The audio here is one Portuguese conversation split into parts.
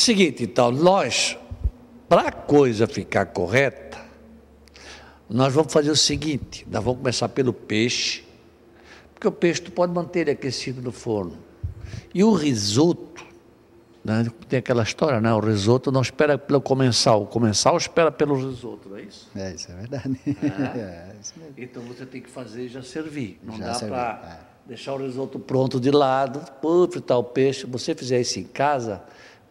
Seguinte, então, nós, para a coisa ficar correta, nós vamos fazer o seguinte, nós vamos começar pelo peixe, porque o peixe tu pode manter ele aquecido no forno. E o risoto, né, tem aquela história, né? O risoto não espera pelo comensal, o comensal espera pelo risoto, não é isso? Isso é verdade. Isso mesmo. Então você tem que fazer e já servir. Não já dá para deixar o risoto pronto de lado, fritar o peixe. Se você fizer isso em casa,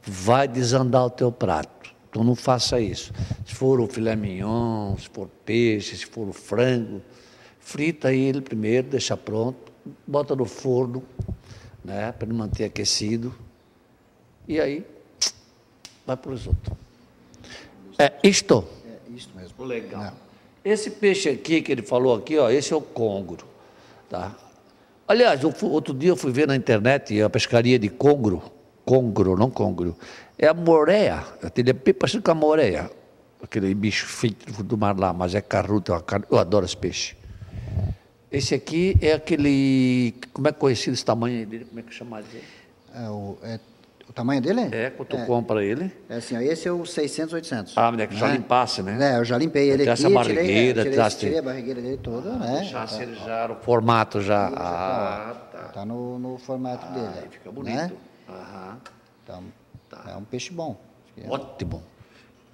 vai desandar o teu prato. Então não faça isso. Se for o filé mignon, se for peixe, se for o frango, frita ele primeiro, deixa pronto, bota no forno, né, para ele manter aquecido. E aí, vai para o risoto. É isto? É isto mesmo. Legal. Não. Esse peixe aqui que ele falou aqui, ó, esse é o congro. Tá? Aliás, outro dia eu fui ver na internet a pescaria de congro, não congro, é a moreia, ele é bem parecido com a moreia, aquele bicho feito do mar lá, mas é carrudo, eu adoro esse peixe. Esse aqui é aquele, como é conhecido esse tamanho dele, como é que chama ele? O tamanho dele? Quando tu compra ele. É assim, ó, esse é o 600, 800. Ah, mas é que já limpasse, né? Eu já limpei ele aqui, essa barrigueira, tirei a barrigueira dele toda, né? Deixasse ele já no formato já. Tá no formato dele. Aí fica bonito. Né? Então, é um peixe bom. Ótimo.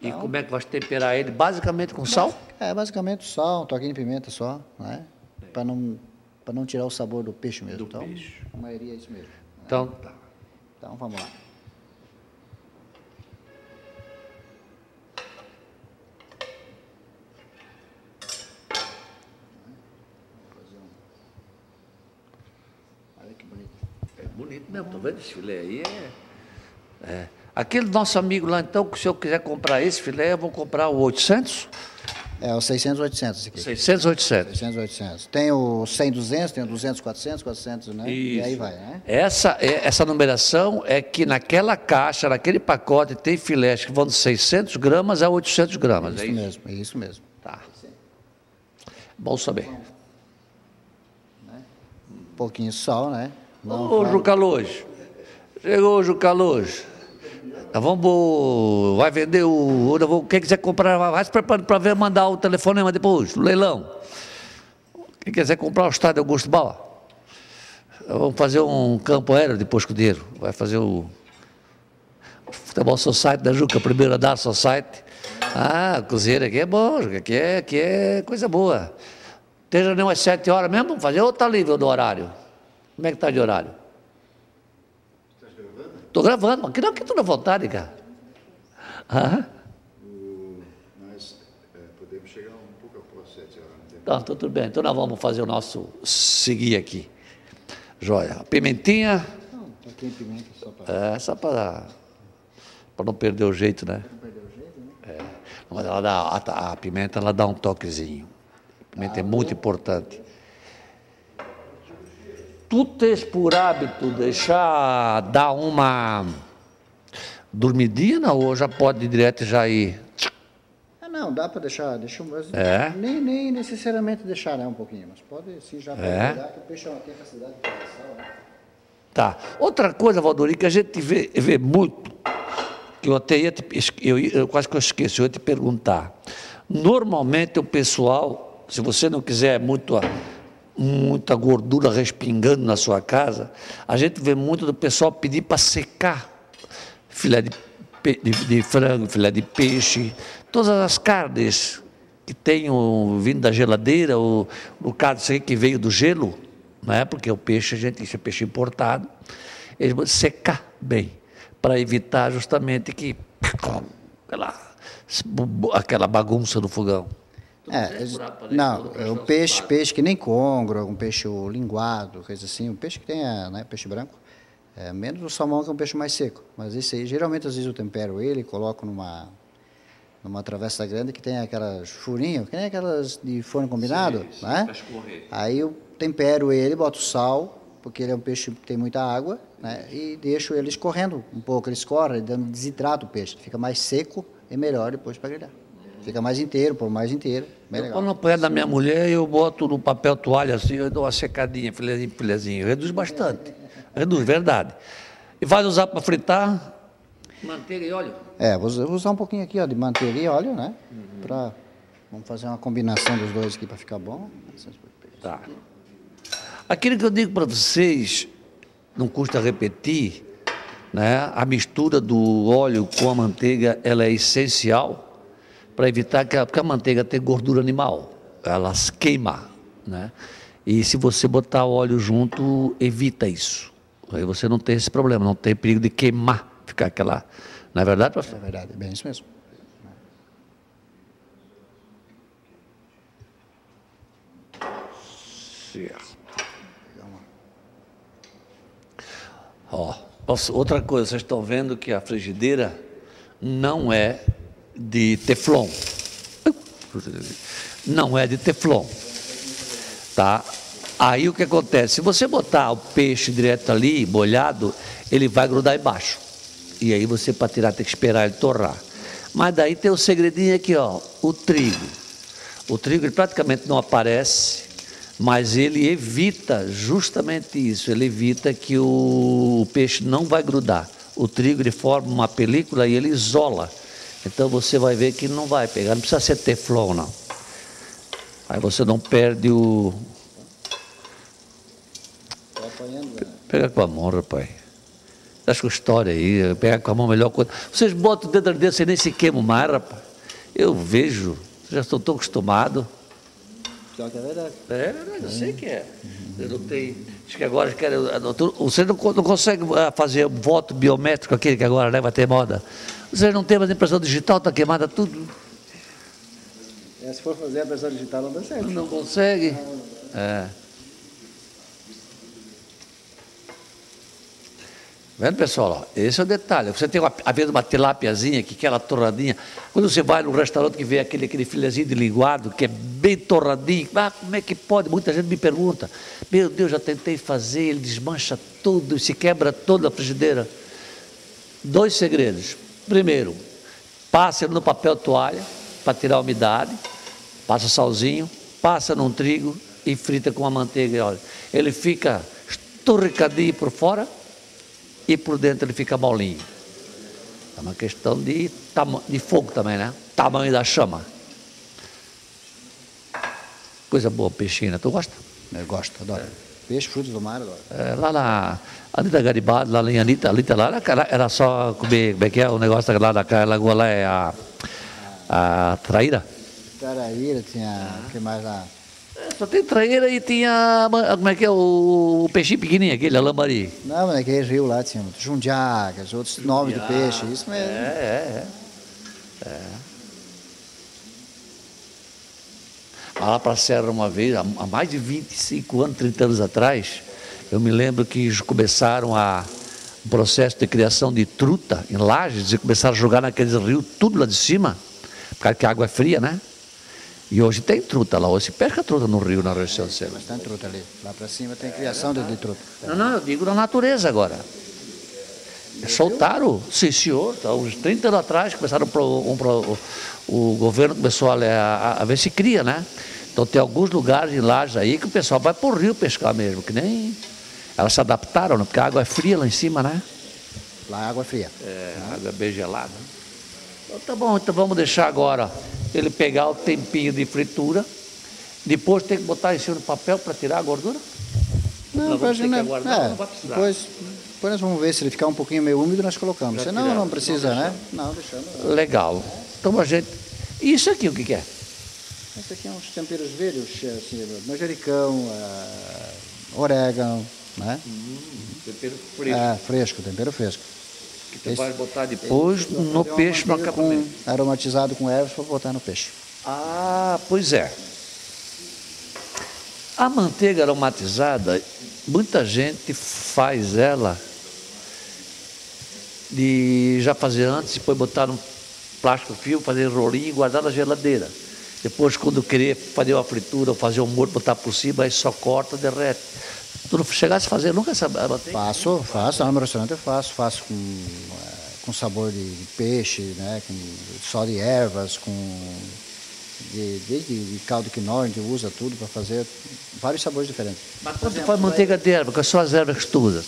E como é que vai temperar ele? Basicamente com sal? Basicamente sal, um toquinho de pimenta só, né? Para não tirar o sabor do peixe mesmo. Então, a maioria é isso mesmo. Então, Então, vamos lá. Olha que bonito. É bonito mesmo, tô vendo esse filé aí. Aquele nosso amigo lá, então, que se eu quiser comprar esse filé, eu vou comprar o 800? É o 600, 800 esse aqui. 600, 800. 600, 800. Tem o 100, 200, tem o 200, 400, 400, né? Isso. E aí vai, né? Essa numeração é que naquela caixa, naquele pacote, tem filés que vão de 600 gramas a 800 gramas. Isso mesmo, é isso mesmo. Tá. Bom saber. Um pouquinho de sal, né? Ô, Juca Luz. Chegou o Juca Luz. Vai vender quem quiser comprar, vai se preparando para ver, mandar o telefonema depois, o leilão. Quem quiser comprar o estádio Augusto Bauer, vamos fazer um campo aéreo depois com o dinheiro. Vai fazer o Futebol Society da Juca, primeiro andar Society. A cozinheira aqui é bom, aqui é coisa boa. Tem reunião às 7 horas mesmo, vamos fazer ou está livre do horário? Como é que está de horário? Estou gravando, aqui não, aqui estou na vontade, cara. Nós podemos chegar um pouco após 7 horas. Tá, tudo bem, então nós vamos fazer o nosso seguir aqui. Joia. A pimentinha. Não, tem pimenta só para. Para não perder o jeito, né? Não perder o jeito, né? Mas a pimenta ela dá um toquezinho. A pimenta é muito importante. Tu tens por hábito deixar dar uma dormidinha ou já pode ir direto já ir? Não, dá para deixar nem necessariamente deixar, né, um pouquinho, mas pode sim já pegar, que o peixe tem capacidade de sal, né? Tá. Outra coisa, Valdorim, que a gente vê muito, que eu até eu quase que eu esqueci, eu ia te perguntar. Normalmente o pessoal, se você não quiser muita gordura respingando na sua casa, a gente vê muito do pessoal pedir para secar filé de frango, filé de peixe, todas as carnes que tenham vindo da geladeira, ou no caso isso aí que veio do gelo, não é? Porque o peixe, isso é peixe importado, eles vão secar bem, para evitar justamente que aquela bagunça do fogão. Não, o peixe que nem congro, um peixe linguado, coisa assim, um peixe que tenha, né, peixe branco, menos o salmão, que é um peixe mais seco. Mas esse aí, geralmente, às vezes eu tempero ele, coloco numa travessa grande que tem aquelas furinhos, que nem aquelas de forno combinado, sim, né? Aí eu tempero ele, boto sal, porque ele é um peixe que tem muita água, né? E deixo ele escorrendo um pouco, ele escorre, desidrata o peixe, fica mais seco e melhor depois para grelhar. Fica mais inteiro, por mais inteiro. Quando não põe da minha mulher, eu boto no papel toalha assim, eu dou uma secadinha, filezinho. Reduz bastante. Reduz, verdade. E vai usar para fritar? Manteiga e óleo? Vou usar um pouquinho aqui, ó, de manteiga e óleo, né? Vamos fazer uma combinação dos dois aqui para ficar bom. Tá. Aquilo que eu digo para vocês, não custa repetir, né? A mistura do óleo com a manteiga, ela é essencial para evitar porque a manteiga tem gordura animal, ela queima, né? E se você botar óleo junto, evita isso. Aí você não tem esse problema, não tem perigo de queimar, ficar aquela... Não é verdade, pastor? É verdade, é bem isso mesmo. Certo. Ó, outra coisa, vocês estão vendo que a frigideira não é de teflon. Não é de teflon. Tá? Aí o que acontece? Se você botar o peixe direto ali, molhado, ele vai grudar embaixo. E aí você, para tirar, tem que esperar ele torrar. Mas daí tem o segredinho aqui, ó, o trigo. O trigo ele praticamente não aparece, mas ele evita justamente isso, ele evita que o peixe não vai grudar. O trigo ele forma uma película e ele isola. Então você vai ver que não vai pegar, não precisa ser teflon não. Aí você não perde o... Pega com a mão, rapaz. Acho que a história aí, pega com a mão melhor coisa. Vocês botam o dedo ali dentro, você nem se queima mais, rapaz. Eu vejo, já estou tão acostumado. Pior que é verdade. É verdade, eu sei que é. Eu não tenho. Acho que agora você não consegue fazer voto biométrico, aquele que agora, né, vai ter moda. Você não tem mais impressão digital, está queimada tudo. Se for fazer a impressão digital, não dá certo. Não consegue. É. Vendo, pessoal? Ó, esse é o detalhe. Você tem às vezes uma tilápiazinha, que aquela torradinha. Quando você vai num restaurante que vê aquele filezinho de linguado, que é bem torradinho, como é que pode? Muita gente me pergunta. Meu Deus, já tentei fazer, ele desmancha tudo, se quebra toda a frigideira. 2 segredos. Primeiro, passa no papel toalha, para tirar a umidade, passa salzinho, passa num trigo e frita com a manteiga e óleo. Ele fica esturricadinho por fora, e por dentro ele fica molinho. É uma questão de fogo também, né? Tamanho da chama. Coisa boa, peixinha. Tu gosta? Eu gosto, adoro. Peixe, frutos do mar, adoro. Lá na Anitta Garibaldi, lá em Anitta lá era só comer, como é que é o negócio lá daquela lagoa lá, é a traíra? Traíra, tinha, o que mais lá? Só tem traíra e tinha, como é que é, o peixinho pequenininho, aquele, a lambari. Não, mas naquele rio lá tinha jundiá, os outros nomes do peixe, isso mesmo. Lá para a Serra uma vez, há mais de 25 anos, 30 anos atrás, eu me lembro que começaram o processo de criação de truta em Lajes e começaram a jogar naqueles rios, tudo lá de cima, por causa que a água é fria, né? E hoje tem truta lá, hoje se pesca truta no rio, na região do Sena. Mas tem truta ali, lá para cima tem criação de truta. Não, eu digo na natureza agora. Soltaram, sim senhor, uns 30 anos atrás começaram o governo começou a ver se cria, né? Então tem alguns lugares em Lajes aí que o pessoal vai para o rio pescar mesmo, que nem... Elas se adaptaram, né? Porque a água é fria lá em cima, né? Lá a água é fria. A água é bem gelada. Então tá bom, então vamos deixar agora ele pegar o tempinho de fritura. Depois tem que botar em cima do papel para tirar a gordura? Não, vamos ter que não, aguardar, não vai precisar. Depois nós vamos ver se ele ficar um pouquinho meio úmido, nós colocamos. Senão não precisa, né? Não, deixamos. Legal. Então a gente... E isso aqui o que é? Esse aqui é uns temperos verdes, assim, manjericão, orégano, né? Tempero fresco. Fresco, tempero fresco. Que você vai botar depois no peixe, no acabamento. Aromatizado com ervas para botar no peixe. Ah, pois é. A manteiga aromatizada, muita gente faz ela de já fazer antes, depois botar no plástico fio, fazer rolinho e guardar na geladeira. Depois, quando querer fazer uma fritura ou fazer um molho, botar por cima, aí só corta, derrete. Tu não chegasse a fazer nunca essa manteiga? Faço. Lá no meu restaurante eu faço com sabor de peixe, né? Só de ervas, desde caldo de quinoa, a gente usa tudo para fazer vários sabores diferentes. Mas quando tu faz manteiga de erva, quais são as ervas que tu usas?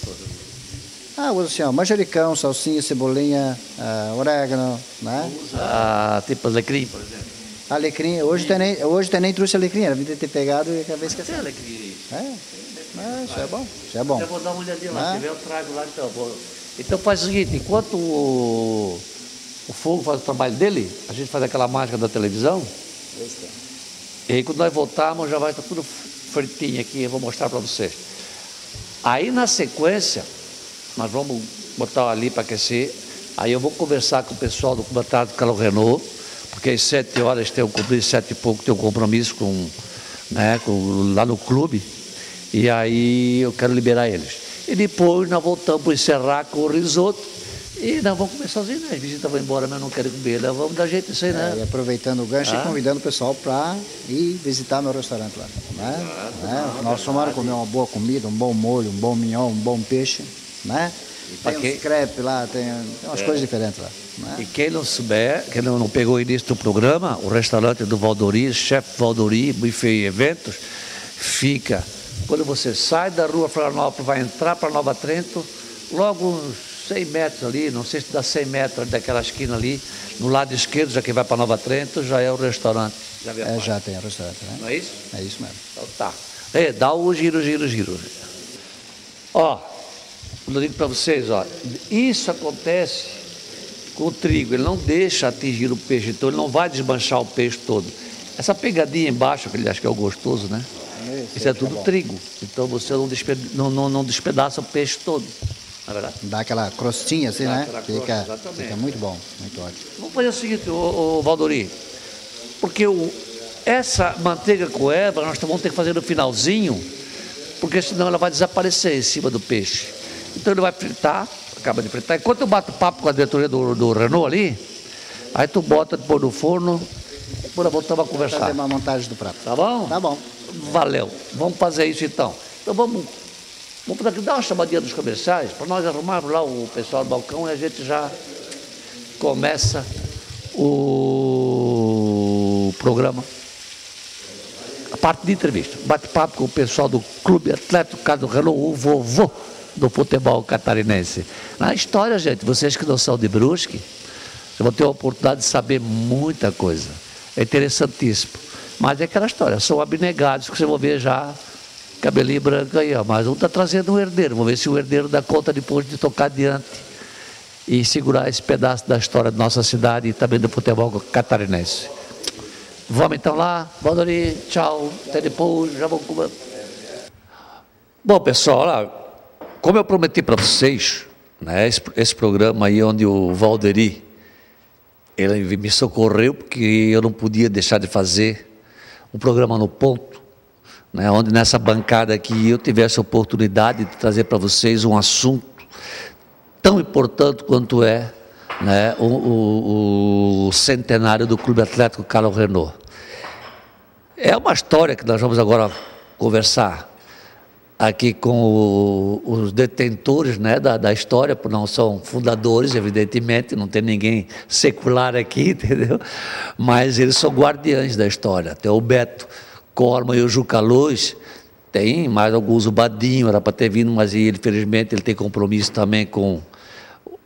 Usa assim, ó, manjericão, salsinha, cebolinha, orégano, né? Tipo alecrim, por exemplo. Alecrim, hoje nem trouxe alecrim, era vida ter pegado e acabei esquecendo. Tem alecrim. Isso é bom, isso é bom. Eu vou dar uma olhadinha lá, se tiver eu trago lá então. Então faz o seguinte, enquanto o fogo faz o trabalho dele, a gente faz aquela mágica da televisão. E aí quando nós voltarmos já vai estar tudo fritinho aqui, eu vou mostrar para vocês. Aí na sequência, nós vamos botar ali para aquecer. Aí eu vou conversar com o pessoal do Clube Carlo Renault, porque às 7 horas tem o compromisso, 7 e pouco tem um compromisso lá no clube. E aí eu quero liberar eles. E depois nós voltamos para encerrar com o risoto. E nós vamos comer sozinhos, né? As visitas vão embora, mas não querem comer. Nós vamos dar jeito nisso aí, né? E aproveitando o gancho e convidando o pessoal para ir visitar meu restaurante lá. Nós vamos comer uma boa comida, um bom molho, um bom mignon, um bom peixe, né? Tem uns crepe lá, tem umas coisas diferentes lá. Né? E quem não souber, quem não pegou o início do programa, o restaurante do Valdori, chefe Valdori, buffet e eventos, fica, quando você sai da rua Florianópolis, vai entrar para Nova Trento, logo uns 100 metros ali, não sei se dá 100 metros daquela esquina ali, no lado esquerdo, já que vai para Nova Trento, já é o restaurante. Já tem o restaurante, né? Não é isso? É isso mesmo. Então tá. Dá o giro. Ó, eu digo para vocês, ó, isso acontece com o trigo, ele não deixa atingir o peixe, então ele não vai desmanchar o peixe todo. Essa pegadinha embaixo, que ele acha que é o gostoso, né? Isso é tudo trigo, então você não despedaça o peixe todo, na verdade. Dá aquela crostinha assim, né? Fica muito bom, muito ótimo. Vamos fazer o seguinte, o Valdori, porque essa manteiga com erva nós vamos ter que fazer no finalzinho, porque senão ela vai desaparecer em cima do peixe. Então ele vai fritar, acaba de fritar. Enquanto eu bato papo com a diretoria do Renault ali, aí tu bota depois no forno, depois nós voltamos a conversar. Fazer uma montagem do prato. Tá bom? Tá bom. Valeu. Vamos fazer isso então. Então vamos dar uma chamadinha dos comerciais, para nós arrumarmos lá o pessoal do balcão e a gente já começa o programa. A parte de entrevista. Bate-papo com o pessoal do Clube Atlético Carlo Renault, o vovô do futebol catarinense. Na história, gente, vocês que não são de Brusque, vocês vão ter a oportunidade de saber muita coisa. É interessantíssimo. Mas é aquela história, são abnegados que vocês vão ver já, cabelinho branco aí, ó. Mas um está trazendo um herdeiro. Vamos ver se o herdeiro dá conta depois de tocar adiante e segurar esse pedaço da história da nossa cidade e também do futebol catarinense. Vamos então lá, Valdori, tchau, até depois, já vamos comer. Bom, pessoal, olha, como eu prometi para vocês, né, esse programa aí onde o Valdori, ele me socorreu, porque eu não podia deixar de fazer um programa no ponto, né, onde nessa bancada aqui eu tivesse a oportunidade de trazer para vocês um assunto tão importante quanto é, né, o centenário do Clube Atlético Carlo Renault. É uma história que nós vamos agora conversar aqui com os detentores, né, da história, porque não são fundadores, evidentemente, não tem ninguém secular aqui, entendeu? Mas eles são guardiães da história. Tem o Beto Corma e o Juca Luz, tem mais alguns, o Badinho, era para ter vindo, mas ele, infelizmente, ele tem compromisso também com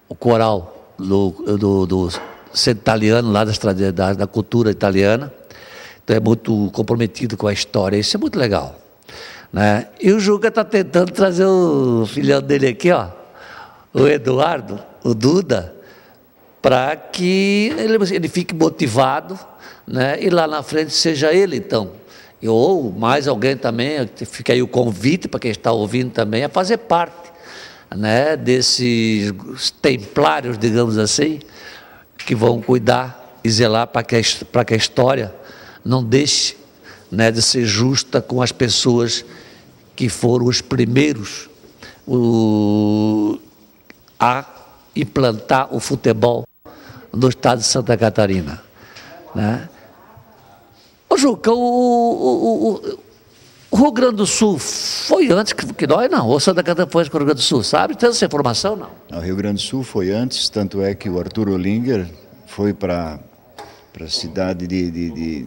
o coral do centro italiano, lá da cultura italiana. Então é muito comprometido com a história, isso é muito legal, né? E o Juca está tentando trazer o filhão dele aqui, ó, o Eduardo, o Duda, para que ele fique motivado, né? E lá na frente seja ele, então, ou mais alguém também, fica aí o convite para quem está ouvindo também, a fazer parte, né, desses templários, digamos assim, que vão cuidar e zelar para que a história não deixe, né, de ser justa com as pessoas que foram os primeiros a implantar o futebol no estado de Santa Catarina, né? Ô Juca, o Rio Grande do Sul foi antes que nós, não? Ou Santa Catarina foi antes que o Rio Grande do Sul, sabe? Tem essa informação, não? O Rio Grande do Sul foi antes, tanto é que o Arthur Olinger foi para a cidade de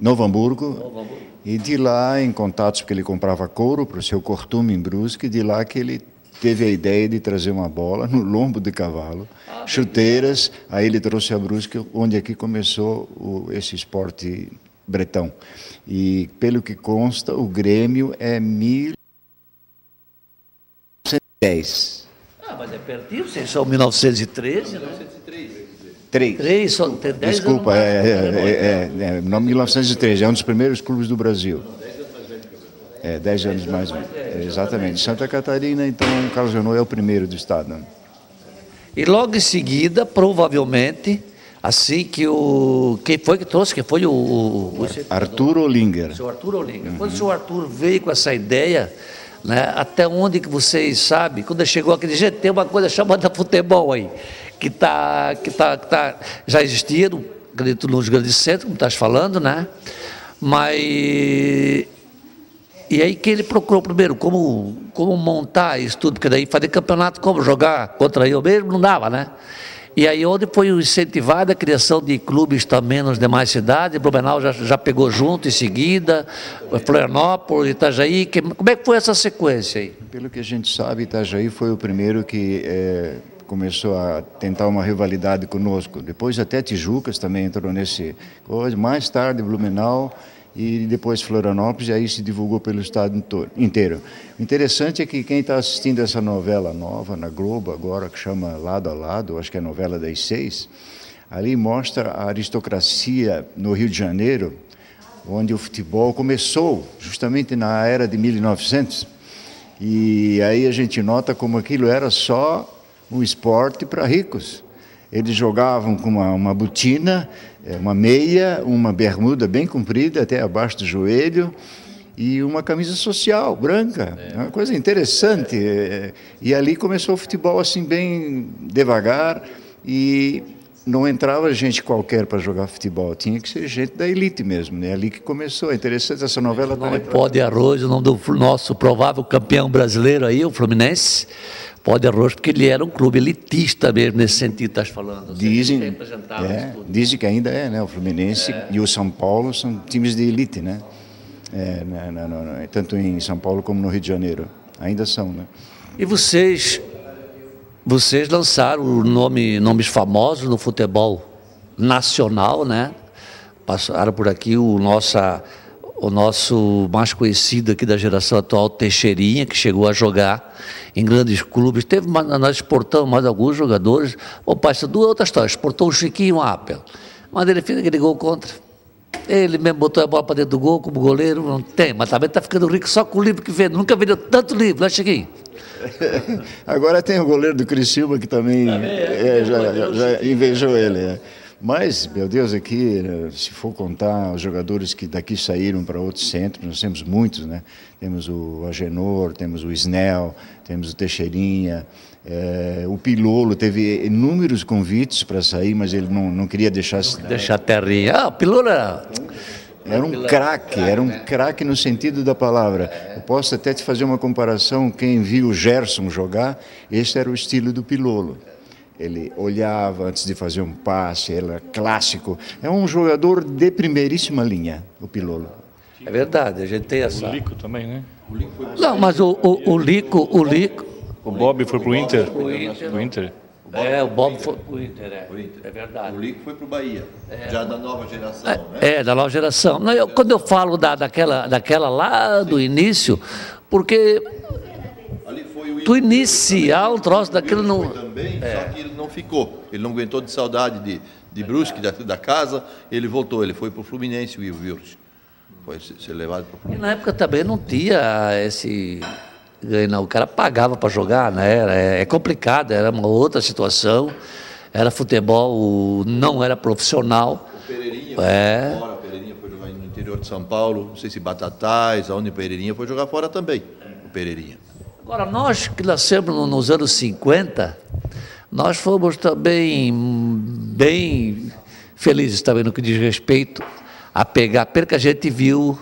Novo Hamburgo, e de lá, em contatos, porque ele comprava couro para o seu cortume em Brusque, de lá que ele teve a ideia de trazer uma bola no lombo de cavalo, chuteiras, aí ele trouxe a Brusque, onde aqui começou esse esporte bretão. E, pelo que consta, o Grêmio é 1910. Mas é pertinho, vocês são 1913, né? 3. Só tem 10 Desculpa, anos 1913, é um dos primeiros clubes do Brasil. 10 anos mais. Exatamente. Santa Catarina, então, Carlos Renault é o primeiro do estado. Né? E logo em seguida, provavelmente, assim que quem foi que trouxe? Quem foi o Arthur Olinger. O senhor Arthur Olinger. Quando o senhor Arthur veio com essa ideia, né, até onde que vocês sabem, quando chegou aquele jeito, tem uma coisa chamada futebol aí, que já existia, acredito, nos grandes centros, como estás falando, né? Mas... E aí que ele procurou primeiro como montar isso tudo, porque daí fazer campeonato, como jogar contra eu mesmo, não dava, né? E aí onde foi incentivada a criação de clubes também nas demais cidades, Blumenau já pegou junto em seguida, Florianópolis, Itajaí, como é que foi essa sequência aí? Pelo que a gente sabe, Itajaí foi o primeiro que começou a tentar uma rivalidade conosco, depois até Tijucas também entrou nesse coisa, mais tarde Blumenau, e depois Florianópolis, e aí se divulgou pelo estado inteiro. O interessante é que quem está assistindo essa novela nova na Globo agora, que chama Lado a Lado, acho que é a novela das 6, ali mostra a aristocracia no Rio de Janeiro, onde o futebol começou justamente na era de 1900, e aí a gente nota como aquilo era só um esporte para ricos. Eles jogavam com uma botina, uma meia, uma bermuda bem comprida até abaixo do joelho e uma camisa social branca. É uma coisa interessante. E ali começou o futebol assim bem devagar e não entrava gente qualquer para jogar futebol, tinha que ser gente da elite mesmo, né? Ali que começou. É interessante essa novela. O nome Pó de Arroz, o nome do nosso provável campeão brasileiro aí, o Fluminense. Pó de Arroz, porque ele era um clube elitista mesmo, nesse sentido que estás falando. Dizem que ainda é, né? O Fluminense e o São Paulo são times de elite, né? Tanto em São Paulo como no Rio de Janeiro. Ainda são, né? E vocês lançaram nomes famosos no futebol nacional, né? Passaram por aqui o nosso mais conhecido aqui da geração atual, Teixeirinha, que chegou a jogar em grandes clubes. Nós exportamos mais alguns jogadores. O Paysandu é outra história, exportou o Chiquinho e o Apple. Mas ele fez aquele gol contra. Ele mesmo botou a bola para dentro do gol como goleiro, não tem, mas também está ficando rico só com o livro que vende. Nunca vendeu tanto livro, né, Chiquinho? Agora tem o goleiro do Criciúma que também já invejou ele. Mas, meu Deus, aqui, se for contar os jogadores que daqui saíram para outros centros, nós temos muitos, né? Temos o Agenor, temos o Snell, temos o Teixeirinha, o Pilolo teve inúmeros convites para sair, mas ele não queria deixar a terrinha. O Pilolo era um craque no sentido da palavra. Eu posso até te fazer uma comparação, quem viu o Gerson jogar, esse era o estilo do Pilolo. Ele olhava antes de fazer um passe, ele era clássico. É um jogador de primeiríssima linha, o Pilolo. É verdade, a gente tem essa... O Lico também, né? Não, mas o Lico... O Bob foi pro Inter. Pro Inter. O Bob foi pro Inter, é verdade. O Lico foi pro Bahia, já da nova geração, né? Da nova geração. Não, quando eu falo daquela lá do início, porque... Do inicial, o troço daquilo não... Também, só que ele não ficou. Ele não aguentou de saudade de Brusque, da casa, ele voltou. Ele foi para o Fluminense, o Wilson. Foi ser levado para o Fluminense. E na época também não tinha esse... Não, o cara pagava para jogar, né? É complicado, era uma outra situação. Era futebol, não era profissional. O Pereirinha foi fora, o Pereirinha foi jogar no interior de São Paulo, não sei se Batatais, aonde o Pereirinha foi jogar fora também, o Pereirinha. Agora, nós que nascemos nos anos 50, nós fomos também bem felizes também no que diz respeito a pegar, porque a gente viu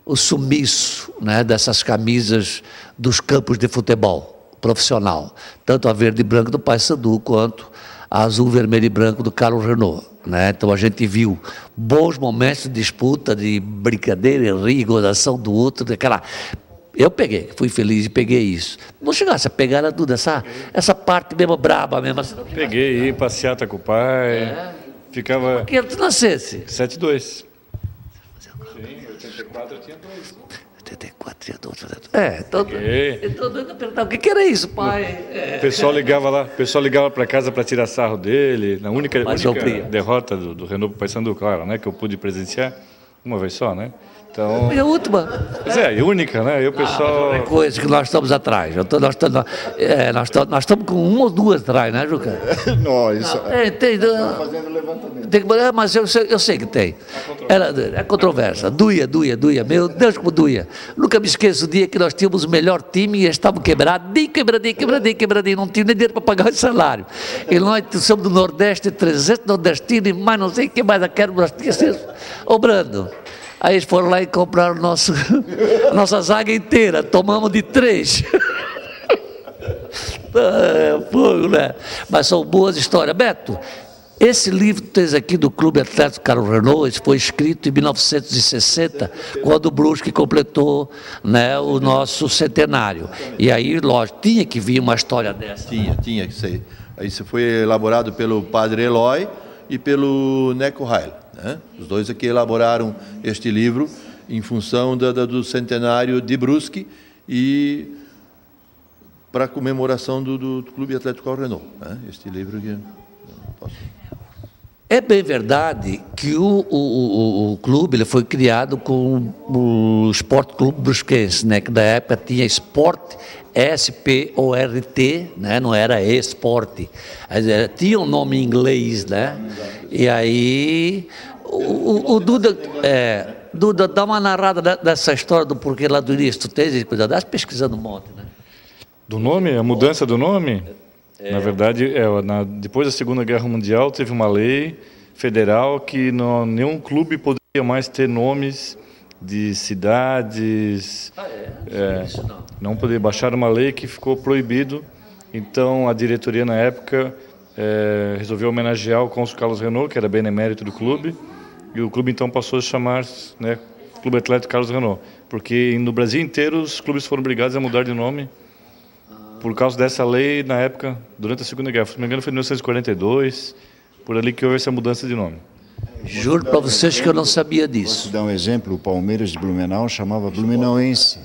o sumiço, né, dessas camisas dos campos de futebol profissional, tanto a verde e branco do Paysandu quanto a azul, vermelho e branco do Carlos Renault. Né? Então a gente viu bons momentos de disputa, de brincadeira, rir, gozação do outro, daquela Eu peguei, fui feliz e peguei isso. Não chegasse a pegar ela tudo, essa parte mesmo braba mesmo. Assim, peguei, ia passeata com o pai, ficava... Que tu nascesse? 7-2. Sim, 84 eu tinha 2. 84 tinha 2. Então eu perguntava, o que era isso, pai? O pessoal ligava para casa para tirar sarro dele, na única derrota do Renault para o Paysandu, claro, né, que eu pude presenciar uma vez só, né? Então, e a última? Pois é, única, né? E o pessoal... É coisa que nós estamos atrás. Nós estamos com uma ou duas atrás, né, Juca? Não, isso... Estamos fazendo levantamento. Mas eu sei que tem. É controvérsia. Doía. Meu Deus, como doía. Nunca me esqueço o dia que nós tínhamos o melhor time e eles estavam quebradinho. Não tinha nem dinheiro para pagar o salário. E nós somos do Nordeste, 300 nordestinos e mais não sei o que mais. Nós tínhamos obrando. Aí eles foram lá e compraram a nossa zaga inteira. Tomamos de 3. Fogo, né? Mas são boas histórias. Beto, esse livro que tens aqui do Clube Atlético Carlos Renault, esse foi escrito em 1960, quando o Brusque completou, né, o nosso centenário. E aí, lógico, tinha que vir uma história dessa. Tinha que ser. Isso foi elaborado pelo padre Eloy e pelo Neco Rail. Né? Os dois aqui elaboraram este livro em função do centenário de Brusque e para a comemoração do Clube Atlético Carlos Renault. Né? Este livro que... É bem verdade que o clube ele foi criado com o Sport Clube Brusquense, né? Que na época tinha Sport, S-P-O-R-T, né? Não era esporte, tinha um nome em inglês, né? E aí o Duda, dá uma narrada dessa história do porquê lá do início. Tu tens cuidado, estás pesquisando um monte, né? Do nome, a mudança do nome? Na verdade, depois da Segunda Guerra Mundial, teve uma lei federal que nenhum clube poderia mais ter nomes de cidades. Não poderia. Baixar uma lei que ficou proibido. Então, a diretoria, na época, resolveu homenagear o cônsul Carlos Renault, que era benemérito do clube, e o clube, então, passou a chamar, né, Clube Atlético Carlos Renault, porque no Brasil inteiro os clubes foram obrigados a mudar de nome por causa dessa lei, na época, durante a Segunda Guerra. Se não me engano, foi em 1942, por ali que houve essa mudança de nome. Juro para vocês que eu não sabia disso. Posso dar um exemplo? O Palmeiras de Blumenau chamava Blumenauense.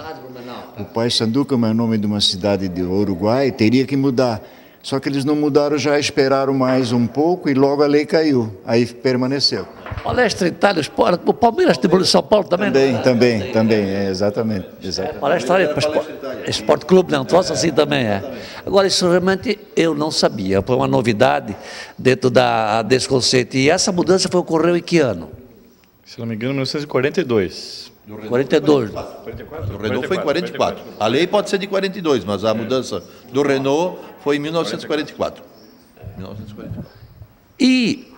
O Paysandu, como é o nome de uma cidade do Uruguai, teria que mudar. Só que eles não mudaram, já esperaram mais um pouco e logo a lei caiu. Aí permaneceu. Palestra Itália, o Palmeiras de São Paulo também? Também, exatamente. Palestra Esporte Clube, não, troço assim também é. Agora, isso realmente eu não sabia, foi uma novidade dentro desse conceito. E essa mudança ocorreu em que ano? Se não me engano, 1942. 42. Do Renault foi em 44. A lei pode ser de 42, mas a mudança do Renault foi em 1944. E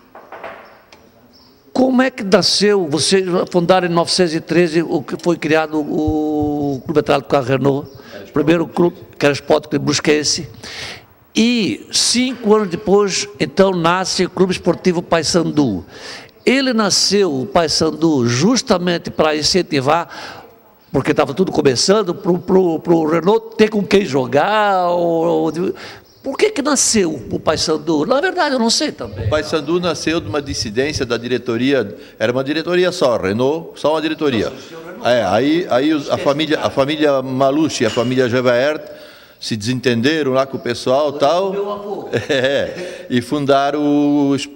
como é que nasceu, vocês fundaram em 1913, o que foi criado o Clube Atlético Carlos Renault, o primeiro clube, que era o Sport Clube Brusquense, e 5 anos depois, então, nasce o Clube Esportivo Paysandu. Ele nasceu, o Paysandu, justamente para incentivar, porque estava tudo começando, para o Renault ter com quem jogar. Por que nasceu o Paysandu? Na verdade, eu não sei também. O Paysandu nasceu de uma dissidência da diretoria, era uma diretoria só, Renault, só uma diretoria. Aí a família Malucci e a família Gevaert se desentenderam lá com o pessoal tal, e fundaram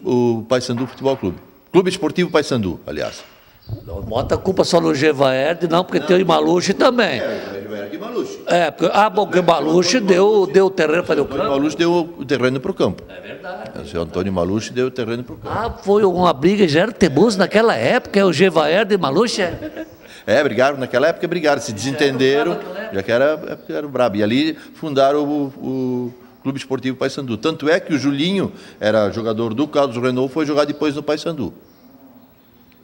o Paysandu Futebol Clube. Clube Esportivo Paysandu, aliás. Não bota a culpa só no Gevaert, não, porque tem o Malucci também. Gevaert e Malucci. Porque o Malucci deu o terreno para o campo. O Malucci deu o terreno para o campo. É verdade. O senhor Antônio Malucci deu o terreno para o campo. Foi uma briga, já era teimoso naquela época, o Gevaert e Malucci? Brigaram, naquela época brigaram, se desentenderam, já que era brabo. E ali fundaram o Clube Esportivo Paysandu. Tanto é que o Julinho era jogador do Carlos Renault, foi jogar depois no Paysandu.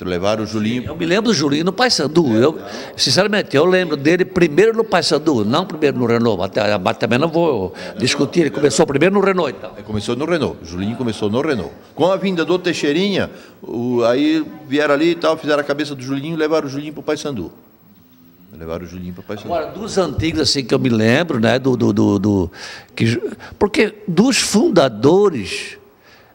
Levaram o Julinho. Eu me lembro do Julinho no Paysandu. Sinceramente, eu lembro dele primeiro no Paysandu, não primeiro no Renault. Mas também não vou discutir. Ele começou primeiro no Renault, então. Começou no Renault. O Julinho começou no Renault. Com a vinda do Teixeirinha, aí vieram ali e tal, fizeram a cabeça do Julinho e levaram o Julinho para o Paysandu. Levaram o Juninho para Paysandu. Agora, dos antigos, assim, que eu me lembro, né, porque dos fundadores,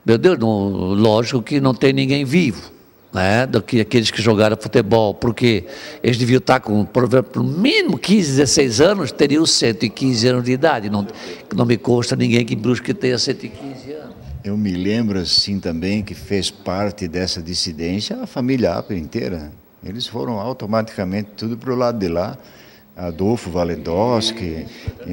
meu Deus, lógico que não tem ninguém vivo, né, do que aqueles que jogaram futebol, porque eles deviam estar com, por exemplo, no mínimo 15, 16 anos, teriam 115 anos de idade. Não me consta ninguém que em Brusque tenha 115 anos. Eu me lembro, assim, também, que fez parte dessa dissidência a família Apper inteira. Eles foram automaticamente tudo para o lado de lá. Adolfo Valendowski,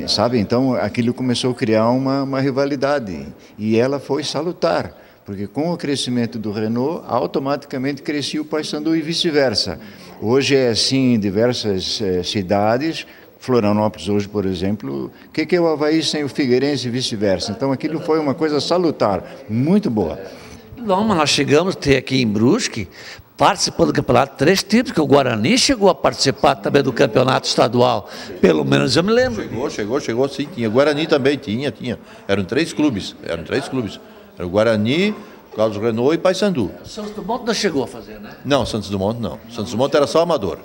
sabe? Então, aquilo começou a criar uma rivalidade. E ela foi salutar, porque com o crescimento do Renault, automaticamente crescia o Paysandu e vice-versa. Hoje é assim em diversas cidades. Florianópolis hoje, por exemplo, o que é o Avaí sem o Figueirense e vice-versa? Então, aquilo foi uma coisa salutar, muito boa. Não, mas nós chegamos a ter aqui em Brusque, participando do campeonato, 3 times, que o Guarani chegou a participar também do campeonato estadual, pelo menos eu me lembro. Chegou sim, tinha. Guarani também, tinha. Eram 3 clubes. Era o Guarani, Carlos Renault e Paysandu. Santos Dumont não chegou a fazer, né? Não, Santos Dumont não. Santos Dumont era só amador.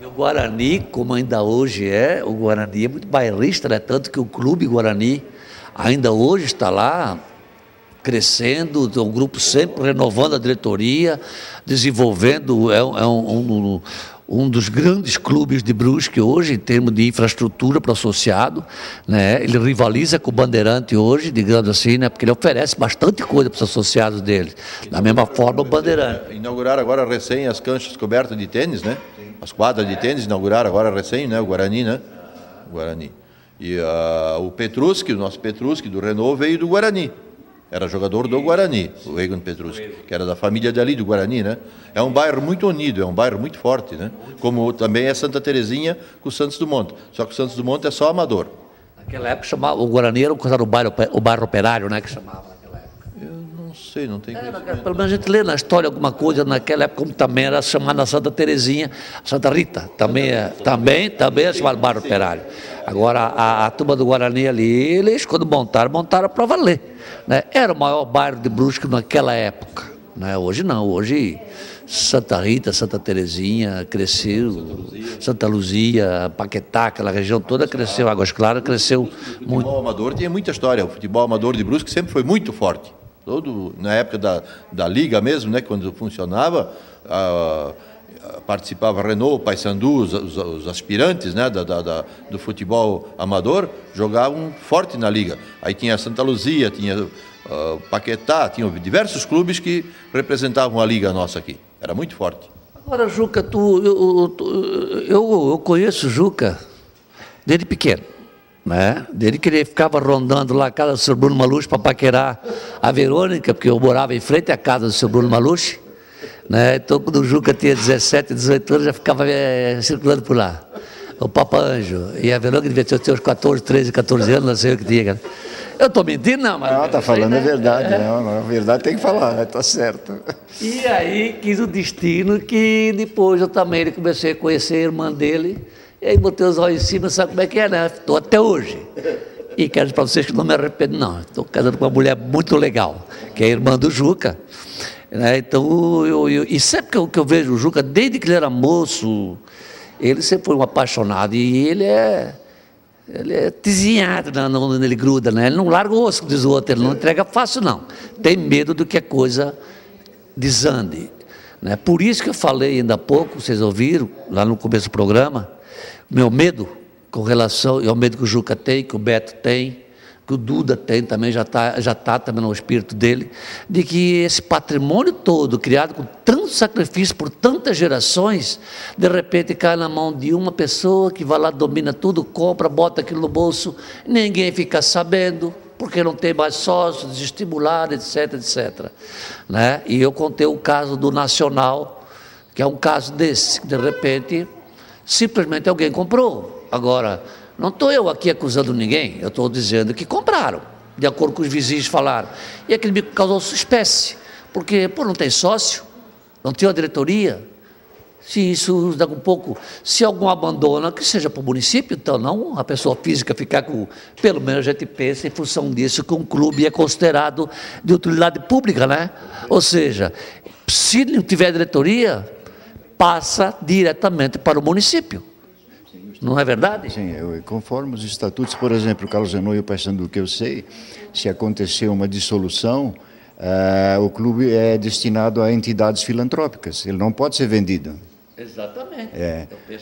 E o Guarani, como ainda hoje é, o Guarani é muito bairrista, né? Tanto que o clube Guarani ainda hoje está lá, crescendo, um grupo sempre renovando a diretoria, desenvolvendo, um dos grandes clubes de Brusque hoje, em termos de infraestrutura para o associado, né? Ele rivaliza com o Bandeirante hoje, digamos assim, né? Porque ele oferece bastante coisa para os associados dele. Da mesma forma, o Bandeirante. Inauguraram agora recém as canchas cobertas de tênis, né? As quadras de tênis inauguraram agora recém, né? O Guarani, né? E o Petruski, o nosso Petruski do Renault, veio do Guarani. Era jogador do Guarani, o Egon Petruski, que era da família dali do Guarani, né? É um bairro muito unido, é um bairro muito forte, né? Como também é Santa Terezinha com o Santos Dumont. Só que o Santos Dumont é só amador. Naquela época chamava, o Guarani era o bairro operário, né? Que chamava naquela época. Eu não sei, não tenho conhecimento. Pelo menos a gente lê na história alguma coisa naquela época, como também era chamada Santa Terezinha, Santa Rita, também é chamado bairro operário. Agora, a turma do Guarani ali, eles quando montaram para valer. Né? Era o maior bairro de Brusque naquela época. Né? Hoje não, hoje Santa Rita, Santa Terezinha cresceu, Santa Luzia, Paquetá, aquela região toda cresceu, Águas Claras cresceu muito. O futebol amador tinha muita história, o futebol amador de Brusque sempre foi muito forte. Na época da Liga mesmo, né, quando funcionava, participava Renault, Paysandu, os aspirantes, né, do futebol amador, jogavam forte na Liga. Aí tinha Santa Luzia, tinha Paquetá, tinha diversos clubes que representavam a Liga nossa aqui. Era muito forte. Agora, Juca, eu conheço o Juca desde pequeno. Né? Desde que ele ficava rondando lá a casa do Sr. Bruno Malucci para paquerar a Verônica, porque eu morava em frente à casa do Sr. Bruno Malucci. Né? Então, quando o Juca tinha 17, 18 anos, já ficava circulando por lá. O Papa Anjo. E a Verônica devia ter uns 14, 13, 14 anos, não sei o que tinha. Eu estou mentindo, não, mas... Não, está falando a verdade. Não, a verdade tem que falar, está certo. E aí, quis o destino que depois eu também comecei a conhecer a irmã dele, e aí botei os olhos em cima, sabe como é que é, né? Estou até hoje. E quero dizer para vocês que não me arrependo, não. Estou casando com uma mulher muito legal, que é a irmã do Juca. Né? Então, e sempre que eu vejo o Juca, desde que ele era moço, ele sempre foi um apaixonado. E ele é tizinhado, ele gruda, né? Ele não larga o osso, diz o outro, ele não entrega fácil, não. Tem medo do que a coisa desande. Né? Por isso que eu falei ainda há pouco, vocês ouviram, lá no começo do programa, meu medo com relação, é o medo que o Juca tem, que o Beto tem, que o Duda tem também, já tá também no espírito dele, de que esse patrimônio todo, criado com tanto sacrifício por tantas gerações, de repente cai na mão de uma pessoa que vai lá, domina tudo, compra, bota aquilo no bolso, ninguém fica sabendo, porque não tem mais sócios, desestimulado, etc, etc. Né? E eu contei o caso do Nacional, que é um caso desse, que de repente, simplesmente alguém comprou. Agora, não estou eu aqui acusando ninguém, eu estou dizendo que compraram, de acordo com os vizinhos falaram. E aquilo me causou suspense, porque, não tem sócio, não tem uma diretoria. Se isso dá um pouco, se algum abandona, que seja para o município, então não a pessoa física ficar com, pelo menos a gente pensa em função disso, que um clube é considerado de utilidade pública, né? Ou seja, se não tiver diretoria, passa diretamente para o município. Não é verdade? Sim, conforme os estatutos, por exemplo, o Carlos Renault e o Paysandu, que eu sei, se acontecer uma dissolução, o clube é destinado a entidades filantrópicas, ele não pode ser vendido. Exatamente.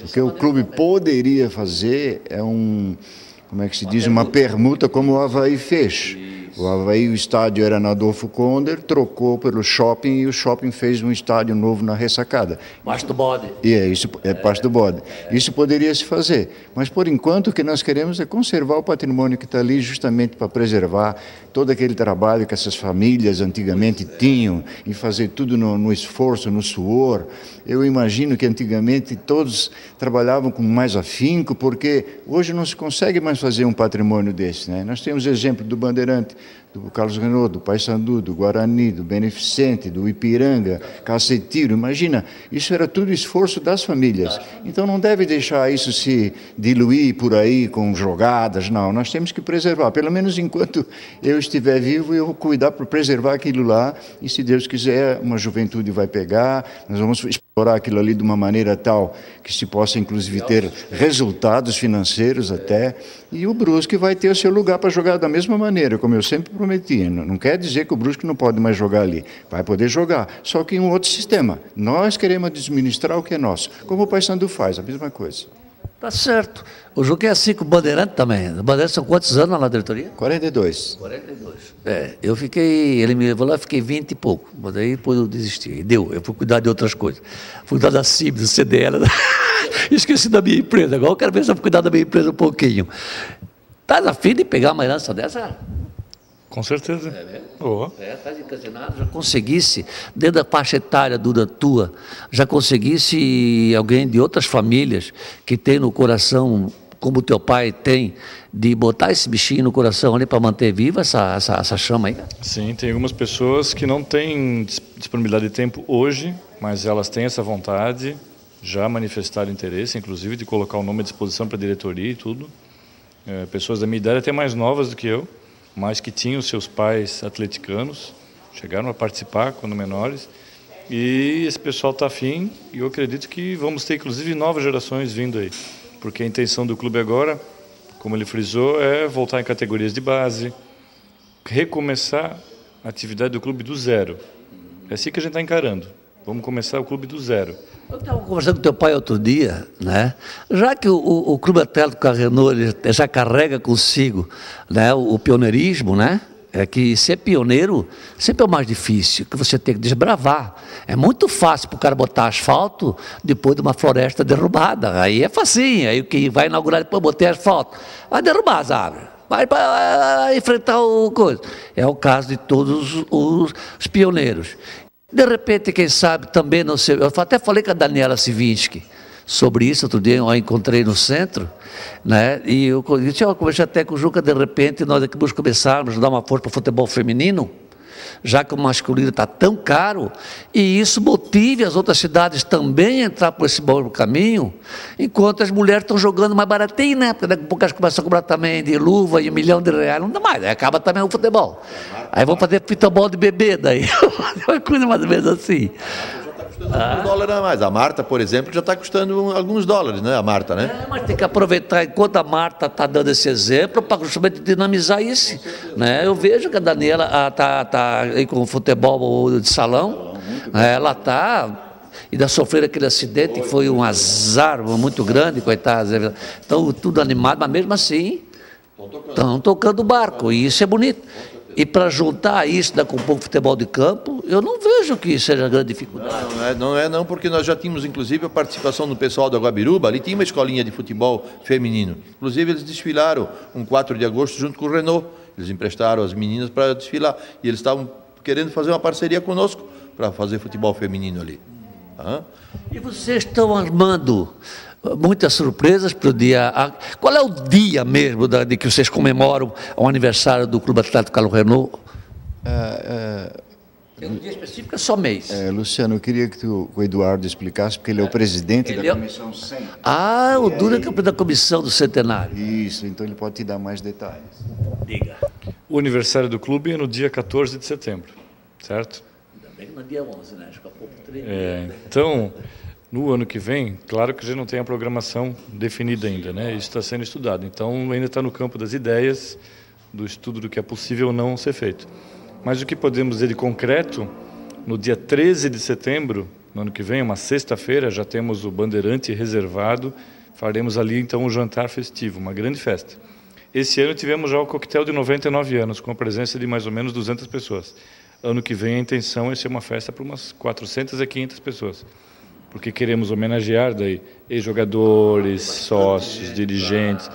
O que o clube poderia fazer é como é que se diz, uma permuta como o Avaí fez. O Avaí, o estádio era na Adolfo Konder, trocou pelo shopping e o shopping fez um estádio novo na Ressacada. Parte do bode. Isso é parte do bode. Isso poderia se fazer, mas por enquanto o que nós queremos é conservar o patrimônio que está ali justamente para preservar todo aquele trabalho que essas famílias antigamente tinham em fazer tudo no esforço, no suor. Eu imagino que antigamente todos trabalhavam com mais afinco, porque hoje não se consegue mais fazer um patrimônio desse, né? Nós temos exemplo do Bandeirante, do Carlos Renault, do Paysandu, do Guarani, do Beneficente, do Ipiranga, Cacetiro. Imagina, isso era tudo esforço das famílias. Então não deve deixar isso se diluir por aí com jogadas, não. Nós temos que preservar, pelo menos enquanto eu estiver vivo, eu vou cuidar para preservar aquilo lá, e se Deus quiser, uma juventude vai pegar, nós vamos explorar aquilo ali de uma maneira tal que se possa inclusive ter resultados financeiros até, e o Brusque vai ter o seu lugar para jogar da mesma maneira, como eu sempre prometi. Não quer dizer que o Brusque não pode mais jogar ali, vai poder jogar, só que em um outro sistema. Nós queremos administrar o que é nosso, como o Paysandu faz, a mesma coisa. Tá certo. O jogo é assim com o Bandeirante também. O Bandeirante são quantos anos na diretoria? 42. 42. Eu fiquei, ele me levou lá, fiquei 20 e pouco. Mas aí depois eu desisti. Eu fui cuidar de outras coisas. Fui cuidar da CIB, do CDL. Esqueci da minha empresa. Agora eu quero ver se eu vou cuidar da minha empresa um pouquinho. Tá a fim de pegar uma herança dessa? Com certeza. Estás encasinado, já conseguisse, dentro da faixa etária da tua, já conseguisse alguém de outras famílias que tem no coração, como o teu pai tem, de botar esse bichinho no coração ali para manter viva essa chama aí? Sim, tem algumas pessoas que não têm disponibilidade de tempo hoje, mas elas têm essa vontade, já manifestaram interesse, inclusive, de colocar o nome à disposição para a diretoria e tudo. Pessoas da minha idade, até mais novas do que eu, mas que tinham seus pais atleticanos, chegaram a participar quando menores, e esse pessoal está afim, e eu acredito que vamos ter, inclusive, novas gerações vindo aí, porque a intenção do clube agora, como ele frisou, é voltar em categorias de base, recomeçar a atividade do clube do zero. É assim que a gente está encarando. Vamos começar o clube do zero. Eu estava conversando com teu pai outro dia, né? Já que o Clube Atlético Renault ele já carrega consigo, né, o pioneirismo, né? É que ser pioneiro sempre é o mais difícil, que você tem que desbravar. É muito fácil para o cara botar asfalto depois de uma floresta derrubada. Aí é facinho, aí o que vai inaugurar depois botar asfalto. Vai derrubar as árvores, vai para enfrentar o coisa. É o caso de todos os pioneiros. De repente, quem sabe, também não sei, eu até falei com a Daniela Sivinsky sobre isso, outro dia eu a encontrei no centro, né? E eu conversei até com o Juca, de repente, nós aqui vamos começarmos a dar uma força para o futebol feminino, já que o masculino está tão caro, e isso motive as outras cidades também a entrar por esse bom caminho, enquanto as mulheres estão jogando mais baratinho, né? Porque daqui a pouco elas começam a cobrar também de luva e R$1 milhão, não dá mais, aí acaba também o futebol. Aí vão fazer futebol de bebê daí, uma coisa mais ou menos assim. Alguns dólares a mais. A Marta, por exemplo, já está custando alguns dólares, né? A Marta, né? Mas tem que aproveitar, enquanto a Marta está dando esse exemplo, para justamente dinamizar isso. Né? Eu vejo que a Daniela está aí com o futebol de salão, ela está... Ainda sofreram aquele acidente, que foi um azar muito grande, coitados. Estão tudo animado, mas mesmo assim, estão tocando o barco, e isso é bonito. E para juntar isso com um pouco de futebol de campo, eu não vejo que seja grande dificuldade. Não, porque nós já tínhamos, inclusive, a participação do pessoal da Guabiruba, ali tinha uma escolinha de futebol feminino. Inclusive, eles desfilaram um 4 de agosto junto com o Renault. Eles emprestaram as meninas para desfilar. E eles estavam querendo fazer uma parceria conosco para fazer futebol feminino ali. E vocês estão armando muitas surpresas para o dia. Qual é o dia mesmo de que vocês comemoram o aniversário do Clube Atlético Carlos Renault? Tem um dia específico, é só mês. Luciano, eu queria que o Eduardo explicasse, porque ele é o presidente da Comissão 100. O Dura é o presidente da Comissão do Centenário. Isso, então ele pode te dar mais detalhes. Diga. O aniversário do clube é no dia 14 de setembro, certo? Ainda bem que no dia 11, né? Acho que há pouco 3 Então, No ano que vem, claro que a gente não tem a programação definida ainda, né? Isso está sendo estudado. Então, ainda está no campo das ideias, do estudo do que é possível ou não ser feito. Mas o que podemos dizer de concreto, no dia 13 de setembro, no ano que vem, uma sexta-feira, já temos o Bandeirante reservado, faremos ali então um jantar festivo, uma grande festa. Esse ano tivemos já o coquetel de 99 anos, com a presença de mais ou menos 200 pessoas. Ano que vem a intenção é ser uma festa para umas 400 a 500 pessoas. Porque queremos homenagear daí ex-jogadores, sócios, dirigentes,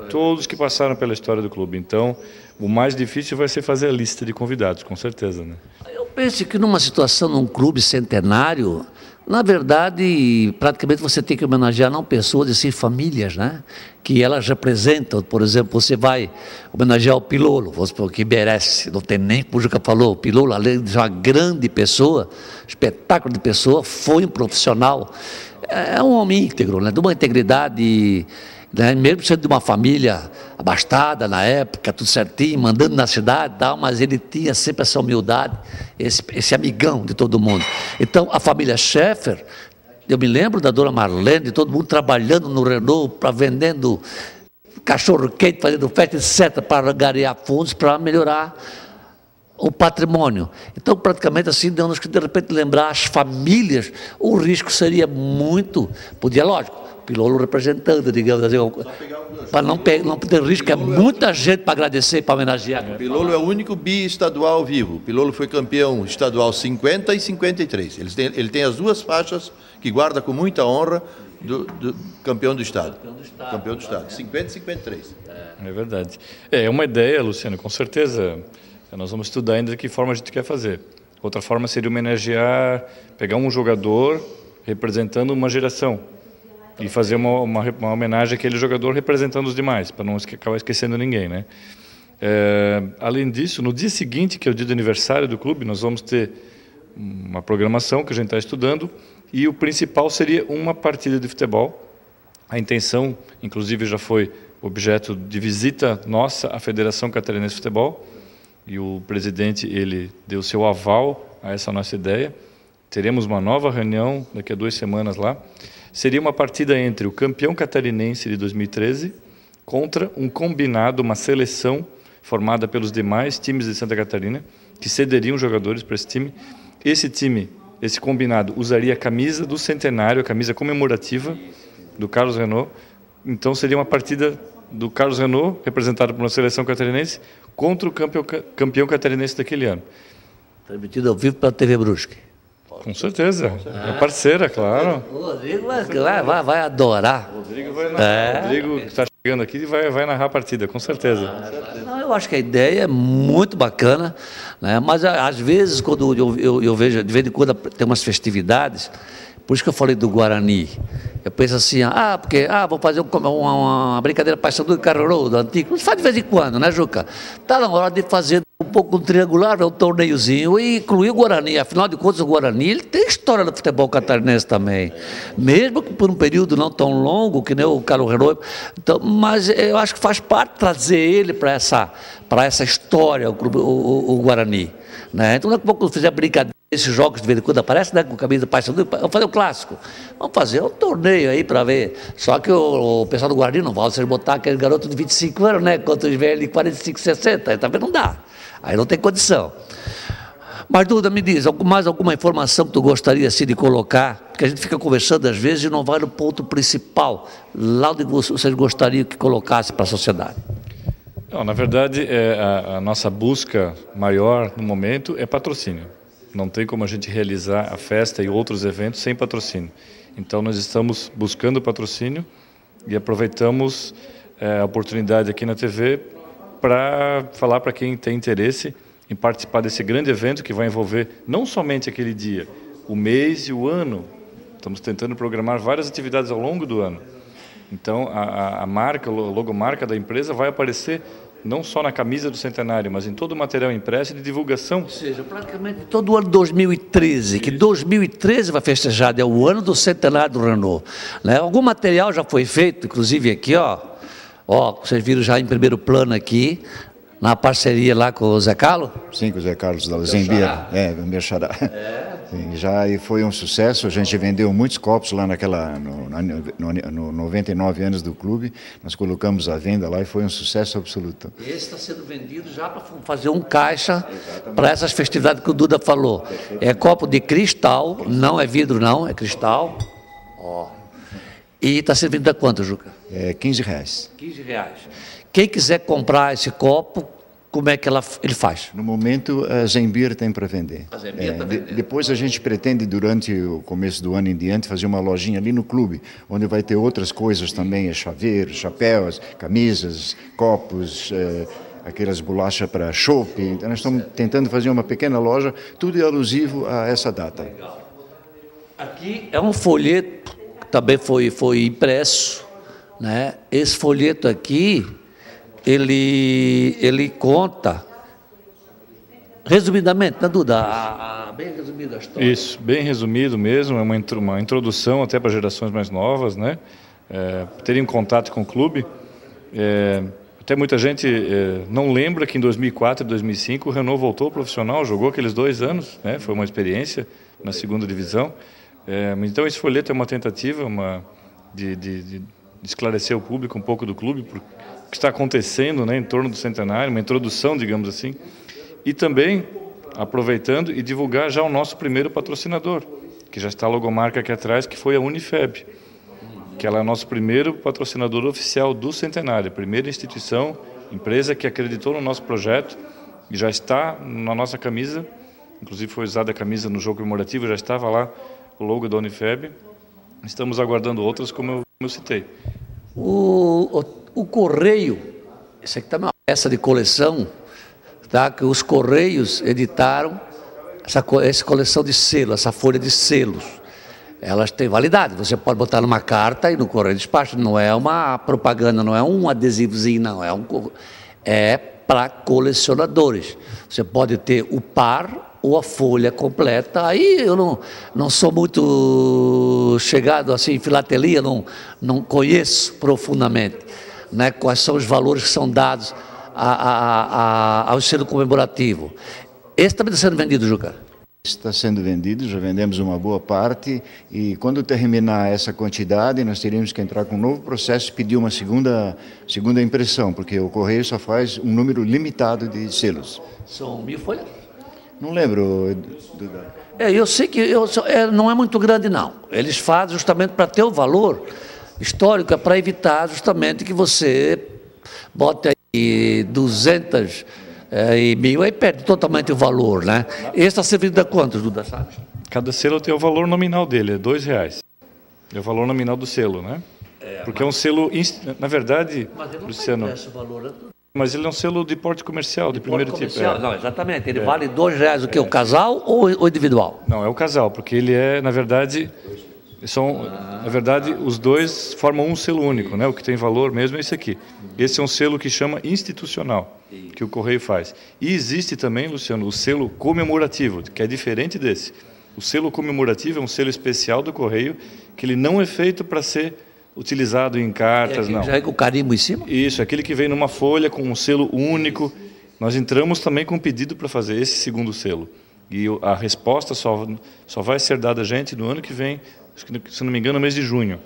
todos que passaram pela história do clube. Então, o mais difícil vai ser fazer a lista de convidados, com certeza, né? Eu penso que numa situação, num clube centenário, na verdade, praticamente você tem que homenagear não pessoas, e sim famílias, né? Que elas representam. Por exemplo, você vai homenagear o Pilolo, vamos supor, que merece, não tem nem como o Juca falou, o Pilolo, além de ser uma grande pessoa, espetáculo de pessoa, foi um profissional, é um homem íntegro, né? De uma integridade, né? Mesmo sendo de uma família abastada na época, tudo certinho, mandando na cidade e tal, mas ele tinha sempre essa humildade, esse amigão de todo mundo. Então, a família Schaeffer, eu me lembro da dona Marlene, de todo mundo trabalhando no Renault, vendendo cachorro-quente, fazendo festa, etc., para angariar fundos para melhorar o patrimônio. Então, praticamente assim, deu-nos que, de repente, lembrar as famílias, o risco seria muito, podia, lógico, Pilolo representando, digamos assim, para não ter risco, é muita gente para agradecer, para homenagear. Pilolo é o único bi-estadual vivo. Pilolo foi campeão estadual 50 e 53. Ele tem as duas faixas que guarda com muita honra do campeão do Estado. Campeão do Estado, 50 e 53. É verdade. É uma ideia, Luciano, com certeza. Nós vamos estudar ainda de que forma a gente quer fazer. Outra forma seria homenagear, pegar um jogador representando uma geração e fazer uma homenagem àquele jogador representando os demais, para não acabar esquecendo ninguém, né? Além disso, no dia seguinte, que é o dia do aniversário do clube, nós vamos ter uma programação que a gente está estudando e o principal seria uma partida de futebol. A intenção, inclusive, já foi objeto de visita nossa à Federação Catarinense de Futebol e o presidente, ele deu seu aval a essa nossa ideia. Teremos uma nova reunião daqui a 2 semanas lá. Seria uma partida entre o campeão catarinense de 2013 contra um combinado, uma seleção formada pelos demais times de Santa Catarina, que cederiam jogadores para esse time. Esse time, esse combinado, usaria a camisa do centenário, a camisa comemorativa do Carlos Renault. Então seria uma partida do Carlos Renault, representado por uma seleção catarinense, contra o campeão catarinense daquele ano. Transmitido ao vivo pela TV Brusque. Com certeza, é parceira, claro. O Rodrigo vai adorar. O Rodrigo vai narrar. O Rodrigo está chegando aqui e vai narrar a partida, com certeza. Não, eu acho que a ideia é muito bacana, né? Mas às vezes, quando eu vejo, de vez em quando tem umas festividades, por isso que eu falei do Guarani. Eu penso assim, vou fazer uma brincadeira paixão do Carrorô, do antigo. Não se faz de vez em quando, né, Juca? Está na hora de fazer um pouco triangular, um torneiozinho e incluir o Guarani. Afinal de contas, o Guarani ele tem história do futebol catarinense também. Mesmo que por um período não tão longo, que nem o Carlos Renault. Então, mas eu acho que faz parte trazer ele para essa história, o Guarani. Né? Então, daqui a pouco eu fizer brincadeira, esses jogos de vez em quando aparecem, né, com camisa de Paysandu, vamos fazer o clássico. Vamos fazer um torneio aí para ver. Só que o pessoal do Guarani não vai, vocês botar aquele garoto de 25 anos, né, contra os velhos de 45, 60, também não dá. Aí não tem condição. Mas, Duda, me diz, mais alguma informação que tu gostaria assim, de colocar? Porque a gente fica conversando às vezes e não vai no ponto principal, lá onde vocês gostariam que colocasse para a sociedade. Não, na verdade, a nossa busca maior no momento é patrocínio. Não tem como a gente realizar a festa e outros eventos sem patrocínio. Então, nós estamos buscando patrocínio e aproveitamos a oportunidade aqui na TV para falar para quem tem interesse em participar desse grande evento que vai envolver não somente aquele dia, o mês e o ano. Estamos tentando programar várias atividades ao longo do ano. Então, a marca, a logomarca da empresa vai aparecer não só na camisa do centenário, mas em todo o material impresso de divulgação. Ou seja, praticamente todo o ano 2013, que 2013 vai festejar, é o ano do centenário do Renault. Né? Algum material já foi feito, inclusive aqui, ó, vocês viram já em primeiro plano aqui, na parceria lá com o Zé Carlos? Sim, com o Zé Carlos da Zembia, Xará. Sim, já e foi um sucesso, a gente vendeu muitos copos lá no 99 anos do clube, nós colocamos à venda lá e foi um sucesso absoluto. Esse está sendo vendido já para fazer um caixa para essas festividades que o Duda falou. É copo de cristal, não é vidro não, é cristal. Ó. E está sendo vendido a quanto, Juca? É R$15. R$15. Quem quiser comprar esse copo, como é que ele faz? No momento, a Zembir tem para vender. A Zembir está vendendo. Depois a gente pretende, durante o começo do ano em diante, fazer uma lojinha ali no clube, onde vai ter outras coisas também, chaveiros, chapéus, camisas, copos, aquelas bolachas para chopp. Então, nós estamos tentando fazer uma pequena loja, tudo alusivo a essa data. Aqui é um folheto, que também foi impresso, né? Esse folheto aqui, ele conta, resumidamente, né, Duda? Bem resumido a história. Isso, bem resumido mesmo, é uma introdução até para gerações mais novas, né? Terem contato com o clube. Até muita gente não lembra que em 2004 e 2005 o Renault voltou ao profissional, jogou aqueles 2 anos, né? Foi uma experiência na segunda divisão. Então esse folheto é uma tentativa de esclarecer o público um pouco do clube, o que está acontecendo, né, em torno do centenário, uma introdução, digamos assim, e também aproveitando e divulgar já o nosso primeiro patrocinador, que já está a logomarca aqui atrás, que foi a Unifeb, que ela é o nosso primeiro patrocinador oficial do centenário, a primeira instituição, empresa que acreditou no nosso projeto e já está na nossa camisa, inclusive foi usada a camisa no jogo comemorativo, já estava lá o logo da Unifeb. Estamos aguardando outras, como eu citei. O Correio, isso aqui também é uma peça de coleção, tá? Que os Correios editaram essa coleção de selos, essa folha de selos. Elas têm validade, você pode botar numa carta e no Correio despacha, não é uma propaganda, não é um adesivozinho, não, é para colecionadores. Você pode ter o par ou a folha completa. Aí eu não sou muito chegado assim em filatelia, não conheço profundamente, né, quais são os valores que são dados ao selo comemorativo. Esse também está sendo vendido, Juca? Está sendo vendido, já vendemos uma boa parte e quando terminar essa quantidade nós teríamos que entrar com um novo processo e pedir uma segunda impressão, porque o Correio só faz um número limitado de selos. São 1000 folhas? Não lembro, Duda. Eu sei que não é muito grande, não. Eles fazem justamente para ter o valor histórico, é para evitar justamente que você bote aí 200 e 1000, aí perde totalmente o valor, né? Esse está servindo a quantos, Duda, sabe? Cada selo tem o valor nominal dele, é R$2. É o valor nominal do selo, né? Porque é um selo, na verdade, Luciano... Esse valor, né? Mas ele é um selo de porte comercial, de primeiro tipo. Não, exatamente. Ele vale R$2, o quê? O casal ou individual? Não, é o casal, porque ele é, na verdade, os dois formam um selo único, né? O que tem valor mesmo é esse aqui. Esse é um selo que chama institucional, que o Correio faz. E existe também, Luciano, o selo comemorativo, que é diferente desse. O selo comemorativo é um selo especial do Correio, que ele não é feito para ser utilizado em cartas, não. Já é com o carimbo em cima? Isso, aquele que vem numa folha com um selo único. Nós entramos também com um pedido para fazer esse segundo selo. E a resposta só vai ser dada a gente no ano que vem, se não me engano, no mês de junho.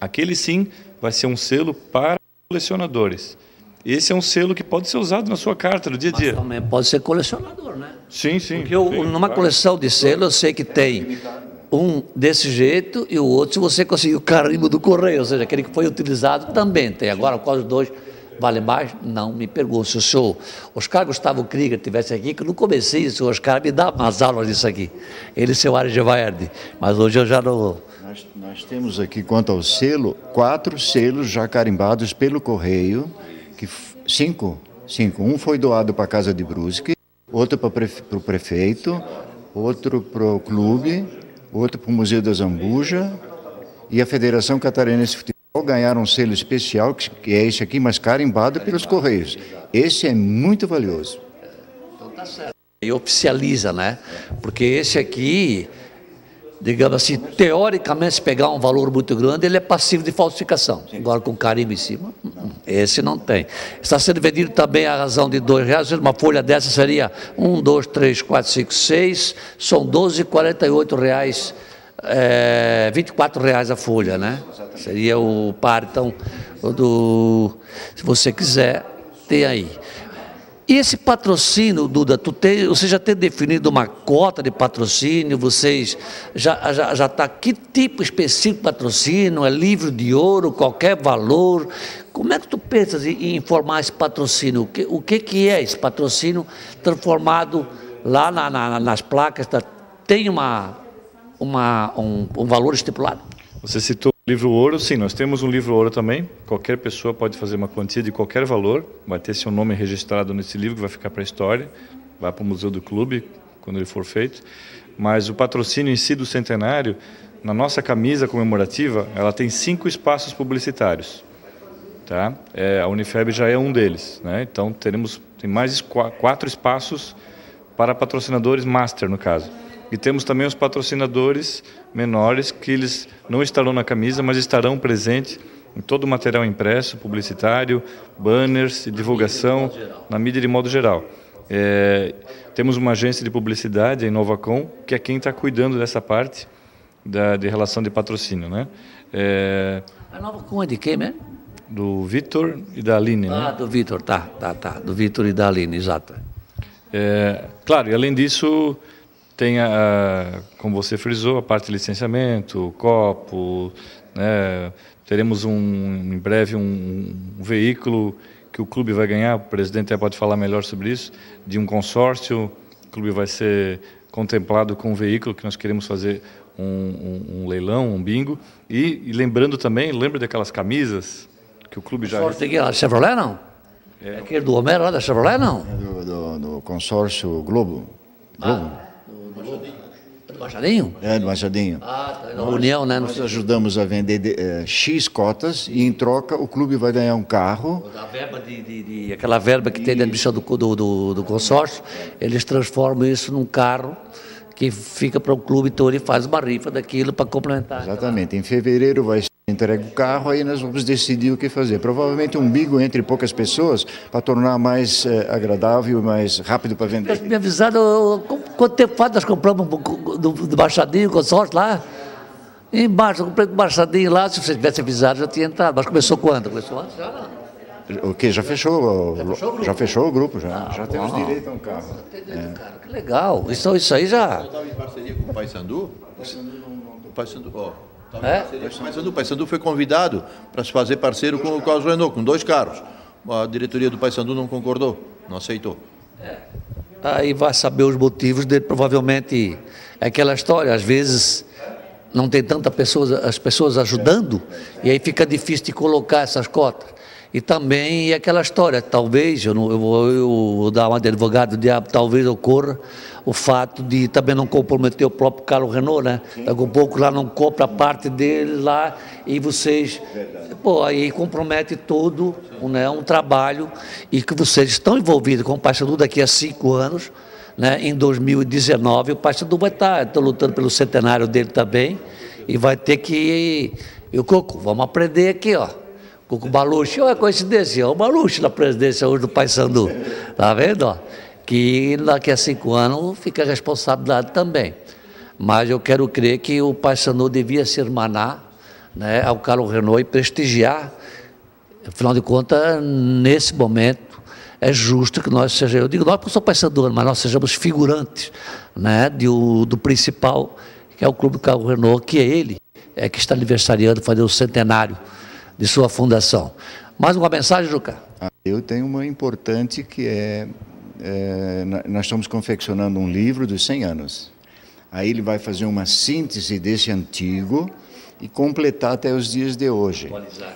Aquele sim vai ser um selo para colecionadores. Esse é um selo que pode ser usado na sua carta no dia a dia. Mas também pode ser colecionador, né? Sim, sim. Porque numa coleção de selos eu sei que tem um desse jeito e o outro, se você conseguir o carimbo do Correio, ou seja, aquele que foi utilizado, também tem. Agora, qual dos dois vale mais? Não me pergunto. Se o senhor Oscar Gustavo Krieger estivesse aqui, que no comecinho, o senhor Oscar me dá umas aulas disso aqui. Ele e seu Ari Gevaerd. Mas hoje eu já não... Nós temos aqui, quanto ao selo, 4 selos já carimbados pelo Correio, cinco. Um foi doado para a Casa de Brusque, outro para o prefeito, outro para o clube, outro para o Museu da Zambuja e a Federação Catarinense de Futebol ganharam um selo especial, que é esse aqui, mas carimbado pelos Correios. Esse é muito valioso. Então tá certo. E oficializa, né? Porque esse aqui, digamos assim, teoricamente, se pegar um valor muito grande, ele é passivo de falsificação. Agora, com carimbo em cima, Esse não tem. Está sendo vendido também à razão de R$2. Uma folha dessa seria 1, 2, 3, 4, 5, 6. São R$12,48. R$24 a folha, né? Seria o par, então, se você quiser, tem aí. E esse patrocínio, Duda, você já tem definido uma cota de patrocínio? Vocês já está, que tipo específico de patrocínio? É livro de ouro, qualquer valor? Como é que tu pensas em formar esse patrocínio? O que é esse patrocínio transformado lá nas placas? Tem um valor estipulado? Você citou o livro ouro, sim, nós temos um livro ouro também. Qualquer pessoa pode fazer uma quantia de qualquer valor, vai ter seu nome registrado nesse livro, que vai ficar para a história, vai para o Museu do Clube, quando ele for feito. Mas o patrocínio em si do centenário, na nossa camisa comemorativa, ela tem 5 espaços publicitários. Tá? A Unifeb já é um deles, né? Então tem mais 4 espaços para patrocinadores master, no caso. E temos também os patrocinadores menores, que eles não estarão na camisa, mas estarão presentes em todo o material impresso, publicitário, banners e divulgação, na mídia de modo geral. Temos uma agência de publicidade, a Inovacom, que é quem está cuidando dessa parte de relação de patrocínio, né? A Inovacom é de quem mesmo? Do Vitor e da Aline, né? Do Vitor, tá. Do Vitor e da Aline, exato. Claro, e além disso, tem, como você frisou, a parte de licenciamento, o copo, né? Teremos em breve um veículo que o clube vai ganhar, o presidente até pode falar melhor sobre isso, de um consórcio. O clube vai ser contemplado com um veículo que nós queremos fazer um leilão, um bingo. E lembrando também, lembra daquelas camisas que o clube já... Consórcio da Chevrolet, não? Aquele do Homero lá da Chevrolet, não? Do consórcio Globo. Do Machadinho? Do Machadinho. Da União, né? Nós ajudamos a vender X cotas e, em troca, o clube vai ganhar um carro. Aquela verba que tem da admissão do consórcio, eles transformam isso num carro que fica para o clube, então ele faz uma rifa daquilo para complementar. Exatamente. Em fevereiro vai ser entregue o carro, aí nós vamos decidir o que fazer. Provavelmente um bingo entre poucas pessoas para tornar mais agradável, mais rápido para vender. Me avisaram, quanto tempo faz nós compramos do Machadinho, consórcio lá? Embaixo, eu comprei do Machadinho lá, se você tivesse avisado já tinha entrado. Mas começou quando? Começou antes? Já não. O que? Já fechou o grupo, já temos direito a um carro. Cara, que legal. Isso aí já... Eu estava em parceria com o Paysandu. O Paysandu foi convidado para se fazer parceiro com o Carlos Renault, com 2 carros. A diretoria do Paysandu não concordou, não aceitou. Aí vai saber os motivos dele, provavelmente é aquela história, às vezes não tem as pessoas ajudando, e aí fica difícil de colocar essas cotas. E também é aquela história, talvez, eu vou dar uma de advogado do diabo, talvez ocorra o fato de também não comprometer o próprio Carlos Renault, né? Daqui a pouco lá não compra a parte dele lá e vocês, aí compromete todo, né, um trabalho e que vocês estão envolvidos com o Paysandu daqui a 5 anos, né? Em 2019 o Paysandu vai estar lutando pelo centenário dele também e vai ter que, Coco, vamos aprender aqui, ó. Coco Baluchi, olha a coincidência, o Baluchi na presidência hoje do Paysandu, tá vendo? Ó? Que daqui a 5 anos fica a responsabilidade também. Mas eu quero crer que o Paysandu devia se irmanar, né, ao Carlos Renault e prestigiar. Afinal de contas, nesse momento, é justo que nós sejamos, eu digo nós porque sou Paysandu, mas nós sejamos figurantes, né, do principal, que é o Clube Carlos Renault, que é ele, que está aniversariando, fazer o centenário de sua fundação. Mais uma mensagem, Juca? Eu tenho uma importante que nós estamos confeccionando um livro dos 100 anos. Aí ele vai fazer uma síntese desse antigo e completar até os dias de hoje.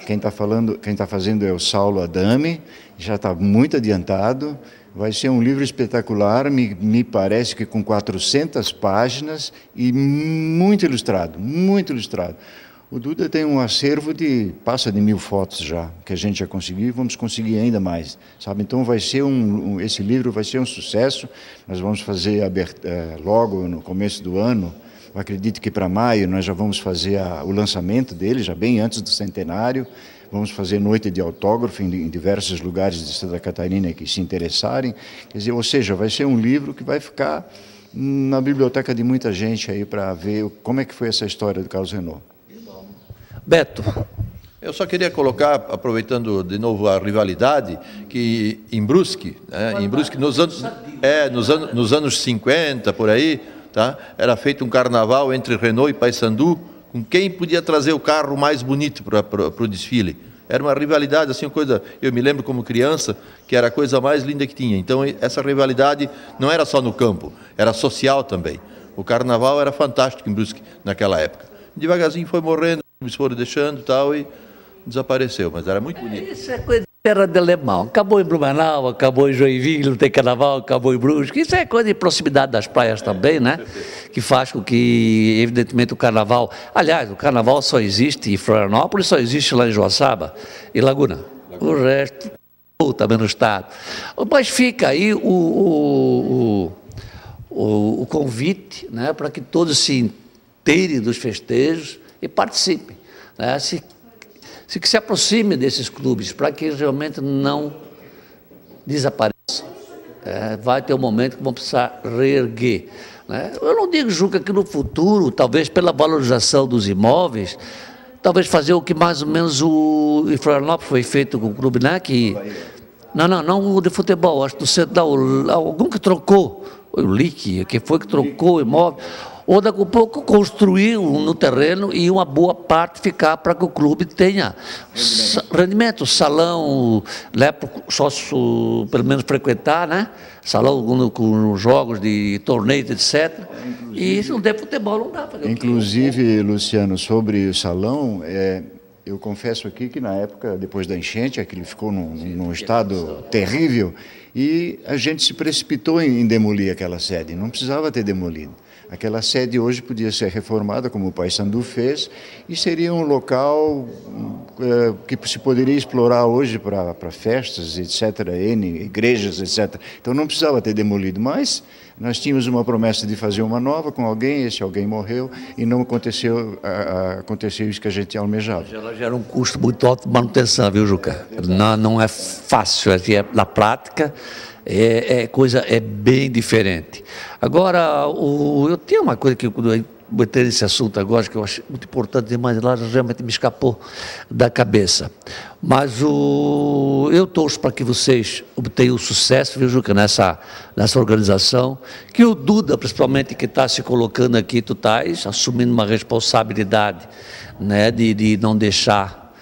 Quem está fazendo é o Saulo Adame, já está muito adiantado. Vai ser um livro espetacular, me parece que com 400 páginas e muito ilustrado, muito ilustrado. O Duda tem um acervo passa de 1000 fotos já, que a gente já conseguiu e vamos conseguir ainda mais, sabe? Então vai ser esse livro vai ser um sucesso, nós vamos fazer logo no começo do ano, eu acredito que para maio nós já vamos fazer o lançamento dele, já bem antes do centenário, vamos fazer noite de autógrafo em diversos lugares de Santa Catarina que se interessarem. Quer dizer, ou seja, vai ser um livro que vai ficar na biblioteca de muita gente aí para ver como é que foi essa história do Carlos Renault. Beto. Eu só queria colocar, aproveitando de novo a rivalidade, que em Brusque, nos anos 50, por aí, tá, era feito um carnaval entre Renault e Paysandu, com quem podia trazer o carro mais bonito para o desfile. Era uma rivalidade, assim, uma coisa, eu me lembro como criança, que era a coisa mais linda que tinha. Então, essa rivalidade não era só no campo, era social também. O carnaval era fantástico em Brusque naquela época. Devagarzinho foi morrendo, eles foram deixando e tal, e desapareceu, mas era muito bonito. Isso é coisa de terra de alemão. Acabou em Blumenau, acabou em Joinville, não tem carnaval, acabou em Brusque. Isso é coisa de proximidade das praias também, né? Que faz com que, evidentemente, o carnaval... Aliás, o carnaval só existe em Florianópolis, só existe lá em Joaçaba e Laguna. O resto, também no estado. Mas fica aí o convite, né, para que todos se inteirem dos festejos e participem, né? Que se aproxime desses clubes, para que realmente não desapareçam. Vai ter um momento que vão precisar reerguer, né? Eu não digo, Juca, que no futuro, talvez pela valorização dos imóveis, talvez fazer o que mais ou menos em Florianópolis foi feito com o clube, né? Não o de futebol, acho que do centro, algum que trocou, o Lick, que foi que trocou o imóvel, ou daqui a pouco construir no terreno e uma boa parte ficar para que o clube tenha rendimento, salão, né, para o sócio pelo menos frequentar, né? Salão com jogos de torneios, etc. E se não der futebol, não dá. Inclusive, Luciano, sobre o salão, eu confesso aqui que na época, depois da enchente, aquilo ficou num estado terrível e a gente se precipitou em demolir aquela sede, não precisava ter demolido. Aquela sede hoje podia ser reformada, como o Paysandu fez, e seria um local que se poderia explorar hoje para festas, etc., igrejas, etc. Então não precisava ter demolido, mas nós tínhamos uma promessa de fazer uma nova com alguém, esse alguém morreu, e não aconteceu isso que a gente almejava. Ela gera um custo muito alto de manutenção, viu, Juca? Não é fácil, na prática... É bem diferente. Agora, eu tenho uma coisa que eu botei nesse assunto agora, que eu acho muito importante, mas lá realmente me escapou da cabeça. Mas eu torço para que vocês obtenham sucesso, viu, Juca, nessa organização, que o Duda, principalmente, que está se colocando aqui, tu estás assumindo uma responsabilidade, né, de não deixar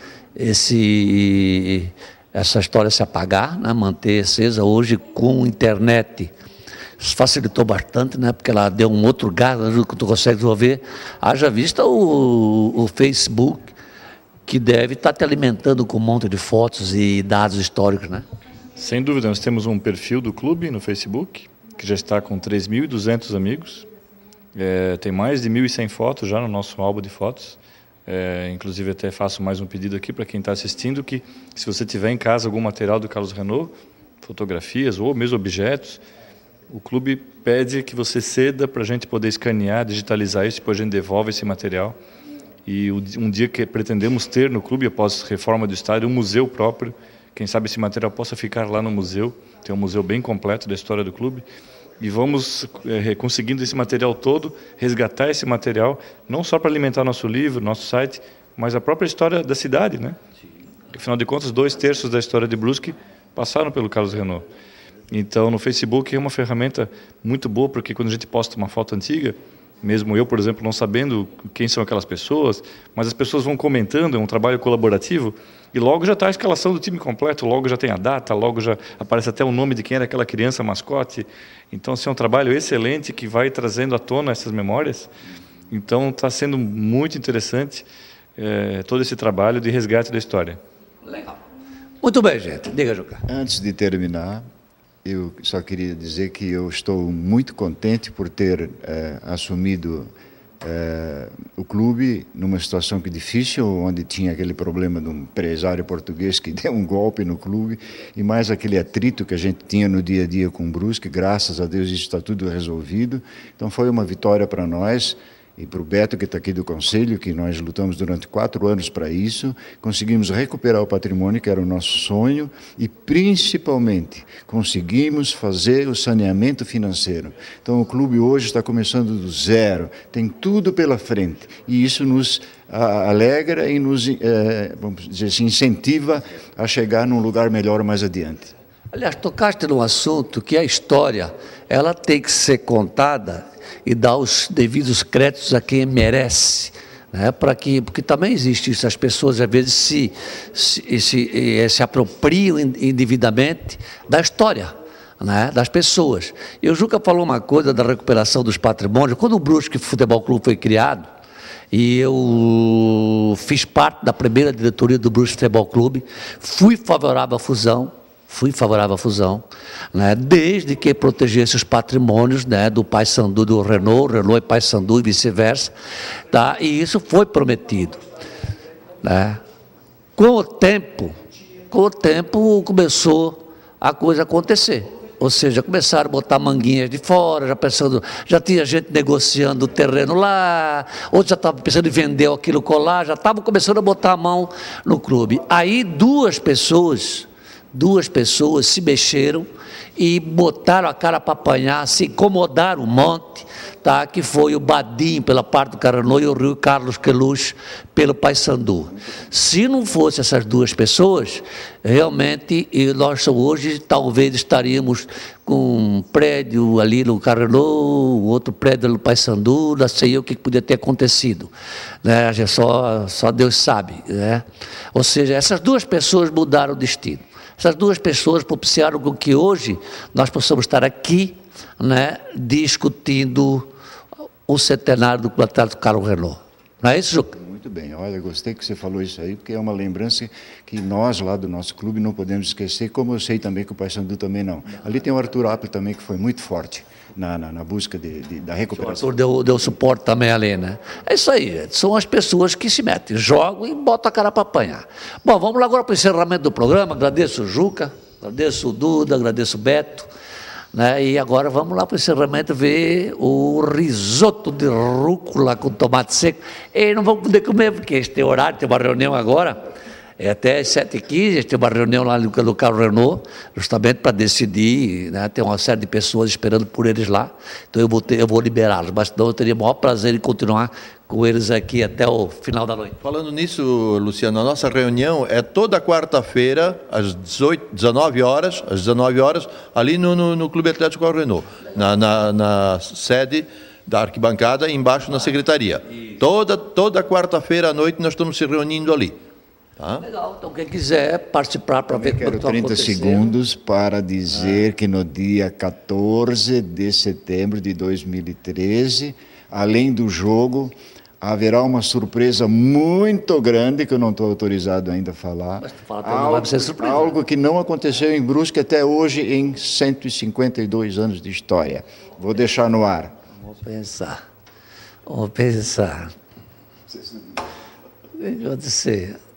essa história se apagar, né, manter acesa. Hoje, com a internet, isso facilitou bastante, né, porque ela deu um outro gás, que tu consegue desenvolver. Haja vista o Facebook, que deve estar te alimentando com um monte de fotos e dados históricos, né? Sem dúvida, nós temos um perfil do clube no Facebook, que já está com 3.200 amigos. Tem mais de 1.100 fotos já no nosso álbum de fotos. Inclusive até faço mais um pedido aqui para quem está assistindo, que se você tiver em casa algum material do Carlos Renault, fotografias ou mesmo objetos, o clube pede que você ceda para a gente poder escanear, digitalizar isso, depois a gente devolve esse material. E um dia que pretendemos ter no clube, após reforma do estádio, um museu próprio, quem sabe esse material possa ficar lá no museu, tem um museu bem completo da história do clube. E vamos, conseguindo esse material todo, resgatar esse material, não só para alimentar nosso livro, nosso site, mas a própria história da cidade, né? Afinal de contas, 2/3 da história de Brusque passaram pelo Carlos Renault. Então, no Facebook é uma ferramenta muito boa, porque quando a gente posta uma foto antiga, mesmo eu, por exemplo, não sabendo quem são aquelas pessoas, mas as pessoas vão comentando, é um trabalho colaborativo, e logo já está a escalação do time completo, logo já tem a data, logo já aparece até o nome de quem era aquela criança mascote. Então, assim, é um trabalho excelente que vai trazendo à tona essas memórias. Então, está sendo muito interessante todo esse trabalho de resgate da história. Legal. Muito bem, gente. Diga, Juca. Antes de terminar, eu só queria dizer que eu estou muito contente por ter assumido o clube numa situação que difícil, onde tinha aquele problema de um empresário português que deu um golpe no clube, e mais aquele atrito que a gente tinha no dia a dia com o Brusque. Graças a Deus isso está tudo resolvido. Então foi uma vitória para nós. e para o Beto, que está aqui do Conselho, que nós lutamos durante 4 anos para isso, conseguimos recuperar o patrimônio, que era o nosso sonho, e principalmente conseguimos fazer o saneamento financeiro. Então o clube hoje está começando do zero, tem tudo pela frente, e isso nos alegra e nos, vamos dizer assim, incentiva a chegar num lugar melhor mais adiante. Aliás, tocaste num assunto que a história, ela tem que ser contada e dar os devidos créditos a quem merece, né? Porque também existe isso, as pessoas às vezes se apropriam indevidamente da história, né, das pessoas. E o Juca falou uma coisa da recuperação dos patrimônios. Quando o Brusque Futebol Clube foi criado, e eu fiz parte da primeira diretoria do Brusque Futebol Clube, fui favorável à fusão, né, desde que protegesse os patrimônios, né, do Paysandu do Renault e Paysandu e vice-versa, tá? E isso foi prometido, né? Com o tempo começou a coisa acontecer. Ou seja, começaram a botar manguinhas de fora, já tinha gente negociando o terreno lá, outros já estavam pensando em vender aquilo colar, já estavam começando a botar a mão no clube. Aí duas pessoas se mexeram e botaram a cara para apanhar, se incomodaram um monte, tá? Que foi o Badim pela parte do Carranô e o Rio Carlos Queluz pelo Paysandu. Se não fosse essas duas pessoas, realmente nós hoje talvez estaríamos com um prédio ali no Carranô, outro prédio no Paysandu, não sei o que podia ter acontecido, né? Só Deus sabe, né? Ou seja, essas duas pessoas mudaram o destino. Essas duas pessoas propiciaram com que hoje nós possamos estar aqui, né, discutindo o centenário do Clube Atlético Carlos Renault. Não é isso, Juca? Muito bem. Olha, gostei que você falou isso aí, porque é uma lembrança que nós, lá do nosso clube, não podemos esquecer, como eu sei também que o Paysandu também não. Ali tem o Arthur Apple também, que foi muito forte na busca da recuperação. O Arthur deu suporte também ali, né? É isso aí, gente. São as pessoas que se metem, jogam e botam a cara para apanhar. Bom, vamos lá agora para o encerramento do programa. Agradeço o Juca, agradeço o Duda, agradeço o Beto, né? E agora vamos lá para o encerramento ver o risoto de rúcula com tomate seco. E não vamos poder comer, porque este tem horário, tem uma reunião agora. Até 7h15, tem uma reunião lá no Carlos Renault, justamente para decidir, né? Tem uma série de pessoas esperando por eles lá, então eu vou liberá-los, mas senão eu teria o maior prazer em continuar com eles aqui até o final da noite. Falando nisso, Luciano, a nossa reunião é toda quarta-feira, às 19 horas, ali no Clube Atlético Carlos Renault, na sede da arquibancada, embaixo na secretaria. Toda quarta-feira à noite nós estamos se reunindo ali. Tá? Legal, então quem quiser participar para ver como está acontecendo. 30 segundos para dizer que no dia 14 de setembro de 2013, além do jogo, haverá uma surpresa muito grande, que eu não estou autorizado ainda a falar. Mas tu fala que não vai ser surpresa. Algo que não aconteceu em Brusque até hoje em 152 anos de história. Vou deixar no ar. Vamos pensar.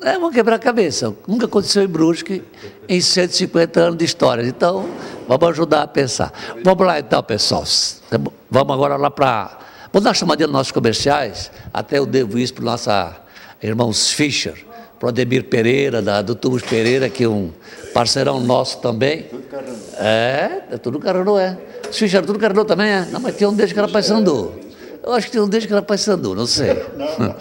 Vamos quebrar a cabeça. Nunca aconteceu em Brusque em 150 anos de história. Então, vamos ajudar a pensar. Vamos lá então, pessoal. Vamos agora lá para... Vamos dar uma chamadinha nos nossos comerciais. Até eu devo isso para os nossos irmãos Fischer, para o Ademir Pereira, do Tubos Pereira, que é um parceirão nosso também. Tudo Carranô. É tudo Carranô, é. Os Fischer, tudo Carranô também, é. Não, mas tem um deles que era Paysandu. Eu acho que tem um deles que era Paysandu, não sei. Não.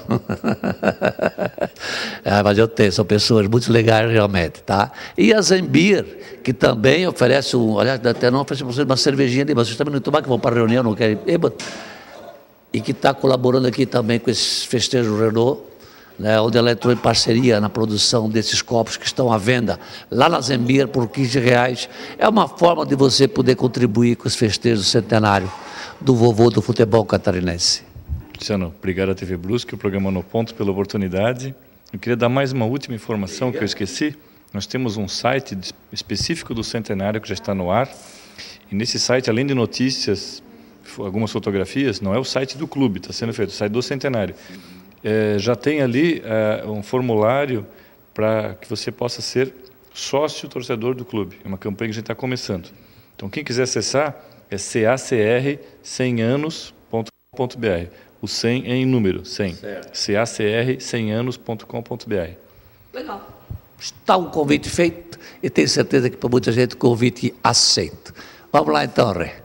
Mas eu tenho, são pessoas muito legais realmente, tá? E a Zembir, que também oferece aliás, até não oferece para vocês uma cervejinha ali, mas vocês também não tomar, que vão para a reunião, não querem bêbado. E que está colaborando aqui também com esses festejos Renault, né, onde ela entrou em parceria na produção desses copos que estão à venda lá na Zembir por R$15. É uma forma de você poder contribuir com os festejos do centenário do vovô do futebol catarinense. Luciano, obrigado à TV Brusque, o programa No Ponto, pela oportunidade. Eu queria dar mais uma última informação que eu esqueci. Nós temos um site específico do centenário que já está no ar. E nesse site, além de notícias, algumas fotografias, não é o site do clube, está sendo feito, o site do centenário. Já tem ali um formulário para que você possa ser sócio torcedor do clube. É uma campanha que a gente está começando. Então, quem quiser acessar é cacr100anos.com.br. o 100 é em número, 100. Certo. CACR100anos.com.br. Legal. Está um convite feito e tenho certeza que para muita gente o convite aceito. Vamos lá então, Rê.